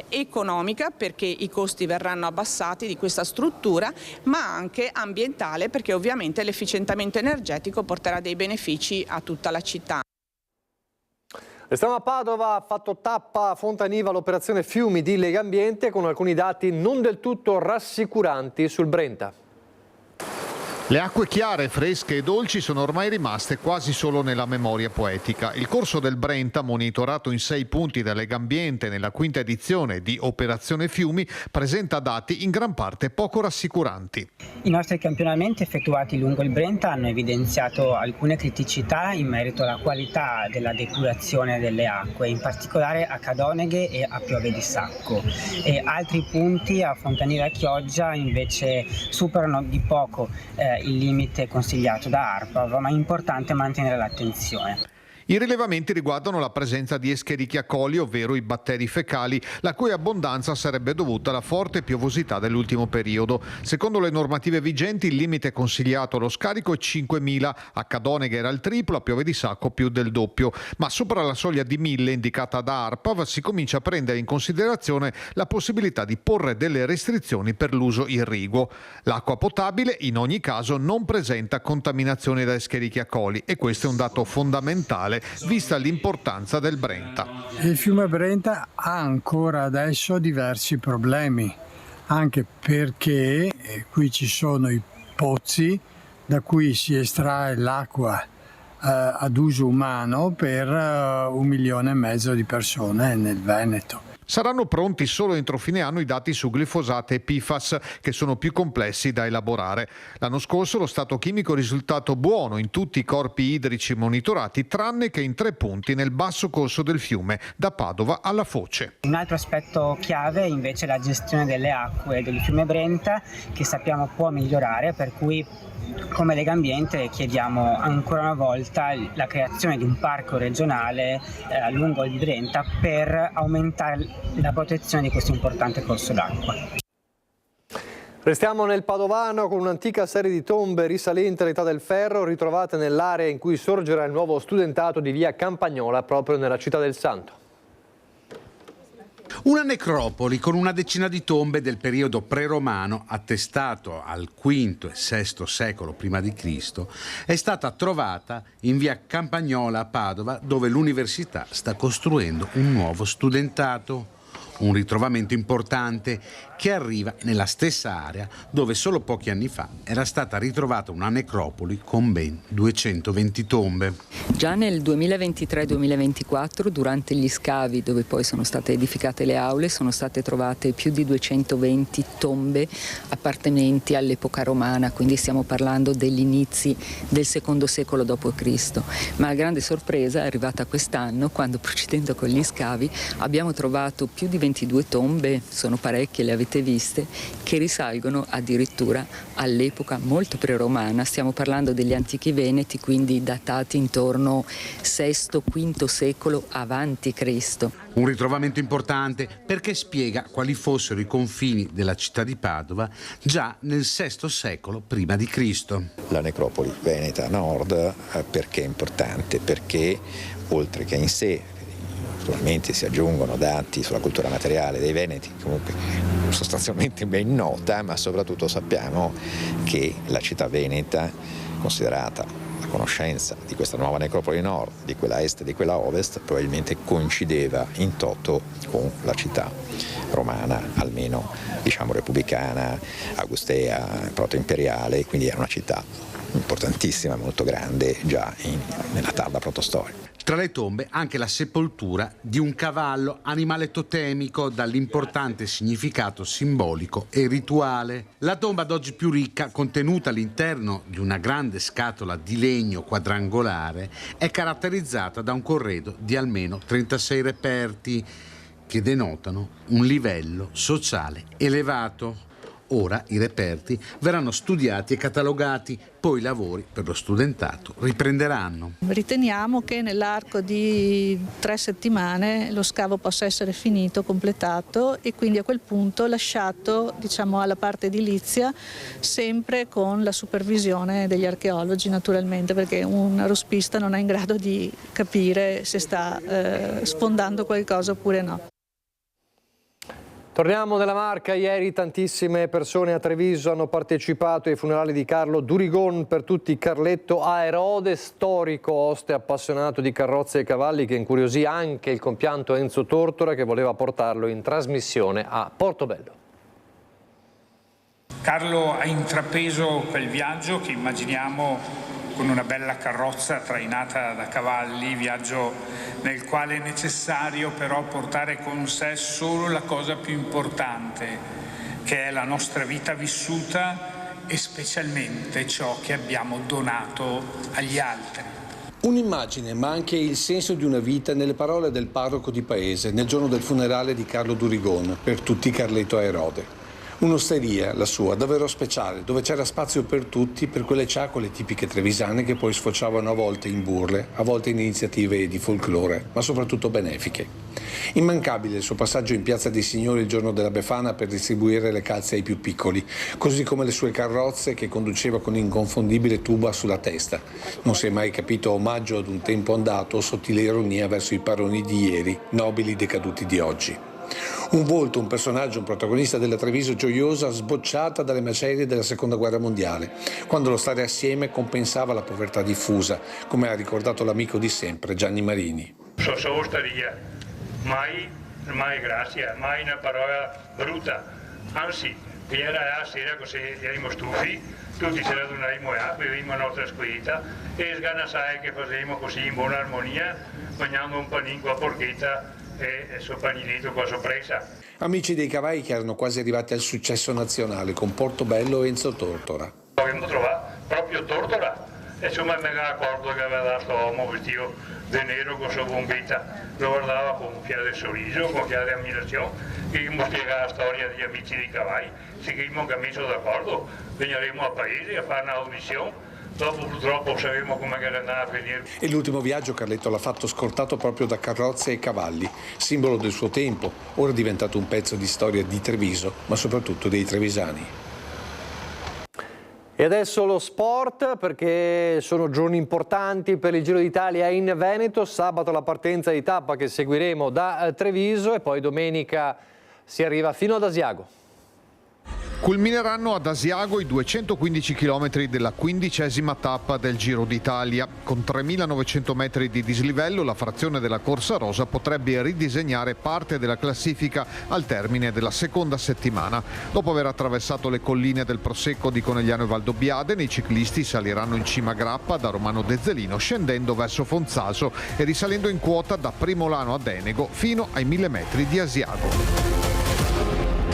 economica perché i costi verranno abbassati di questa struttura, ma anche ambientale perché ovviamente l'efficientamento energetico porterà dei benefici a tutta la città. Restiamo a Padova, ha fatto tappa a Fontaniva l'operazione Fiumi di Legambiente con alcuni dati non del tutto rassicuranti sul Brenta. Le acque chiare, fresche e dolci sono ormai rimaste quasi solo nella memoria poetica. Il corso del Brenta, monitorato in 6 punti da Legambiente nella 5ª edizione di Operazione Fiumi, presenta dati in gran parte poco rassicuranti. I nostri campionamenti effettuati lungo il Brenta hanno evidenziato alcune criticità in merito alla qualità della depurazione delle acque, in particolare a Cadoneghe e a Piove di Sacco. E altri punti a Fontaniva e Chioggia invece superano di poco il limite consigliato da ARPAV, ma è importante mantenere l'attenzione. I rilevamenti riguardano la presenza di Escherichia coli, ovvero i batteri fecali, la cui abbondanza sarebbe dovuta alla forte piovosità dell'ultimo periodo. Secondo le normative vigenti, il limite consigliato allo scarico è 5.000, a Cadoneghe era il triplo, a Piove di Sacco più del doppio, ma sopra la soglia di 1.000 indicata da ARPAV si comincia a prendere in considerazione la possibilità di porre delle restrizioni per l'uso irriguo. L'acqua potabile, in ogni caso, non presenta contaminazione da Escherichia coli e questo è un dato fondamentale vista l'importanza del Brenta. Il fiume Brenta ha ancora adesso diversi problemi, anche perché qui ci sono i pozzi da cui si estrae l'acqua ad uso umano per 1,5 milioni di persone nel Veneto. Saranno pronti solo entro fine anno i dati su glifosato e PFAS, che sono più complessi da elaborare. L'anno scorso lo stato chimico è risultato buono in tutti i corpi idrici monitorati, tranne che in 3 punti nel basso corso del fiume, da Padova alla Foce. Un altro aspetto chiave è invece la gestione delle acque del fiume Brenta, che sappiamo può migliorare, per cui come Legambiente chiediamo ancora una volta la creazione di un parco regionale lungo il Brenta per aumentare la protezione di questo importante corso d'acqua. Restiamo nel Padovano con un'antica serie di tombe risalenti all'età del ferro ritrovate nell'area in cui sorgerà il nuovo studentato di via Campagnola, proprio nella città del Santo. Una necropoli con una decina di tombe del periodo preromano, attestato al V e VI secolo prima di Cristo, è stata trovata in via Campagnola a Padova, dove l'università sta costruendo un nuovo studentato. Un ritrovamento importante che arriva nella stessa area dove solo pochi anni fa era stata ritrovata una necropoli con ben 220 tombe. Già nel 2023-2024, durante gli scavi dove poi sono state edificate le aule, sono state trovate più di 220 tombe appartenenti all'epoca romana, quindi stiamo parlando degli inizi del II secolo d.C. Ma la grande sorpresa è arrivata quest'anno, quando procedendo con gli scavi abbiamo trovato più di 22 tombe, sono parecchie, le avete viste, che risalgono addirittura all'epoca molto preromana. Stiamo parlando degli antichi veneti, quindi datati intorno VI-V secolo avanti Cristo. Un ritrovamento importante perché spiega quali fossero i confini della città di Padova già nel VI secolo prima di Cristo. La necropoli veneta a nord perché è importante? Perché oltre che in sé attualmente si aggiungono dati sulla cultura materiale dei Veneti, comunque sostanzialmente ben nota, ma soprattutto sappiamo che la città veneta, considerata la conoscenza di questa nuova necropoli nord, di quella est e di quella ovest, probabilmente coincideva in toto con la città romana, almeno diciamo repubblicana, augustea, proto-imperiale, quindi era una città importantissima, molto grande già nella tarda protostoria. Tra le tombe anche la sepoltura di un cavallo, animale totemico dall'importante significato simbolico e rituale. La tomba ad oggi più ricca, contenuta all'interno di una grande scatola di legno quadrangolare, è caratterizzata da un corredo di almeno 36 reperti che denotano un livello sociale elevato. Ora i reperti verranno studiati e catalogati, poi i lavori per lo studentato riprenderanno. Riteniamo che nell'arco di 3 settimane lo scavo possa essere finito, completato e quindi a quel punto lasciato, diciamo, alla parte edilizia, sempre con la supervisione degli archeologi naturalmente, perché un ruspista non è in grado di capire se sta sfondando qualcosa oppure no. Torniamo nella Marca. Ieri tantissime persone a Treviso hanno partecipato ai funerali di Carlo Durigon, per tutti Carletto Aerode, storico oste appassionato di carrozze e cavalli che incuriosì anche il compianto Enzo Tortora, che voleva portarlo in trasmissione a Portobello. Carlo ha intrapreso quel viaggio che immaginiamo con una bella carrozza trainata da cavalli, viaggio nel quale è necessario però portare con sé solo la cosa più importante, che è la nostra vita vissuta e specialmente ciò che abbiamo donato agli altri. Un'immagine, ma anche il senso di una vita nelle parole del parroco di paese nel giorno del funerale di Carlo Durigon, per tutti Carletto Aerode. Un'osteria, la sua, davvero speciale, dove c'era spazio per tutti, per quelle ciacole tipiche trevisane che poi sfociavano a volte in burle, a volte in iniziative di folklore, ma soprattutto benefiche. Immancabile il suo passaggio in Piazza dei Signori il giorno della Befana per distribuire le calze ai più piccoli, così come le sue carrozze che conduceva con inconfondibile tuba sulla testa. Non si è mai capito omaggio ad un tempo andato o sottile ironia verso i paroni di ieri, nobili decaduti di oggi. Un volto, un personaggio, un protagonista della Treviso gioiosa sbocciata dalle macerie della Seconda Guerra Mondiale, quando lo stare assieme compensava la povertà diffusa, come ha ricordato l'amico di sempre Gianni Marini. So staria, mai grazia, mai una parola brutta, anzi, ieri sera così eravamo stufi, tutti ce la donavamo bevevamo la nostra squita e sganasai che facevamo così in buona armonia, mangiando un panino a porchetta e il suo paninetto qua sorpresa. Amici dei cavalli che erano quasi arrivati al successo nazionale con Portobello e Enzo Tortora. Abbiamo trovato proprio Tortora e insomma mi ricordo che aveva dato uomo vestito di nero con sua bombetta, lo guardava con un fiare di sorriso, con un fiare di ammirazione, che mi spiegava la storia degli amici dei cavalli, se che abbiamo messo d'accordo, veniremo a paese a fare un'audizione. Dopo purtroppo sapevamo come era andata a finire. E l'ultimo viaggio Carletto l'ha fatto scortato proprio da carrozze e cavalli, simbolo del suo tempo, ora diventato un pezzo di storia di Treviso, ma soprattutto dei trevisani. E adesso lo sport, perché sono giorni importanti per il Giro d'Italia in Veneto. Sabato la partenza di tappa che seguiremo da Treviso e poi domenica si arriva fino ad Asiago. Culmineranno ad Asiago i 215 km della 15ª tappa del Giro d'Italia. Con 3.900 metri di dislivello, la frazione della Corsa Rosa potrebbe ridisegnare parte della classifica al termine della seconda settimana. Dopo aver attraversato le colline del Prosecco di Conegliano e Valdobbiadene, i ciclisti saliranno in cima a Grappa da Romano Dezzelino, scendendo verso Fonzaso e risalendo in quota da Primolano a Denego fino ai 1.000 metri di Asiago.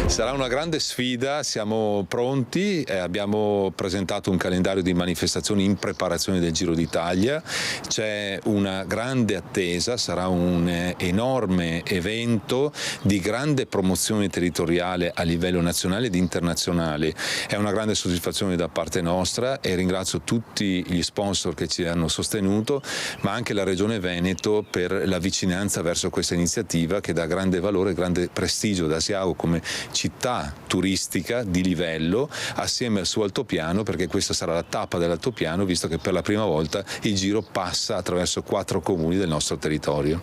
Sarà una grande sfida, siamo pronti, abbiamo presentato un calendario di manifestazioni in preparazione del Giro d'Italia, c'è una grande attesa, sarà un enorme evento di grande promozione territoriale a livello nazionale ed internazionale. È una grande soddisfazione da parte nostra e ringrazio tutti gli sponsor che ci hanno sostenuto, ma anche la Regione Veneto per la vicinanza verso questa iniziativa che dà grande valore e grande prestigio ad Asiago come città turistica di livello assieme al suo altopiano, perché questa sarà la tappa dell'altopiano, visto che per la prima volta il Giro passa attraverso 4 comuni del nostro territorio.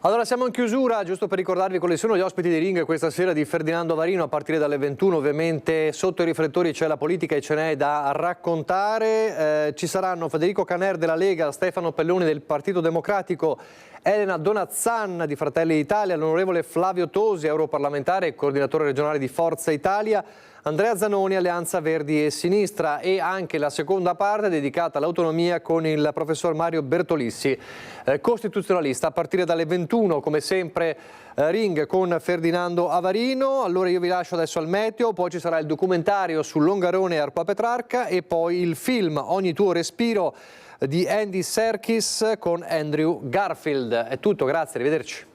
Allora siamo in chiusura, giusto per ricordarvi quali sono gli ospiti di Ring questa sera di Ferdinando Avarino a partire dalle 21. Ovviamente sotto i riflettori c'è la politica e ce n'è da raccontare. Ci saranno Federico Caner della Lega, Stefano Pelloni del Partito Democratico, Elena Donazzan di Fratelli d'Italia, l'onorevole Flavio Tosi, europarlamentare e coordinatore regionale di Forza Italia, Andrea Zanoni, Alleanza Verdi e Sinistra, e anche la seconda parte dedicata all'autonomia con il professor Mario Bertolissi, costituzionalista, a partire dalle 21, come sempre Ring con Ferdinando Avarino. Allora io vi lascio adesso al meteo, poi ci sarà il documentario su Longarone e Arpa Petrarca e poi il film Ogni tuo respiro di Andy Serkis con Andrew Garfield. È tutto, grazie, arrivederci.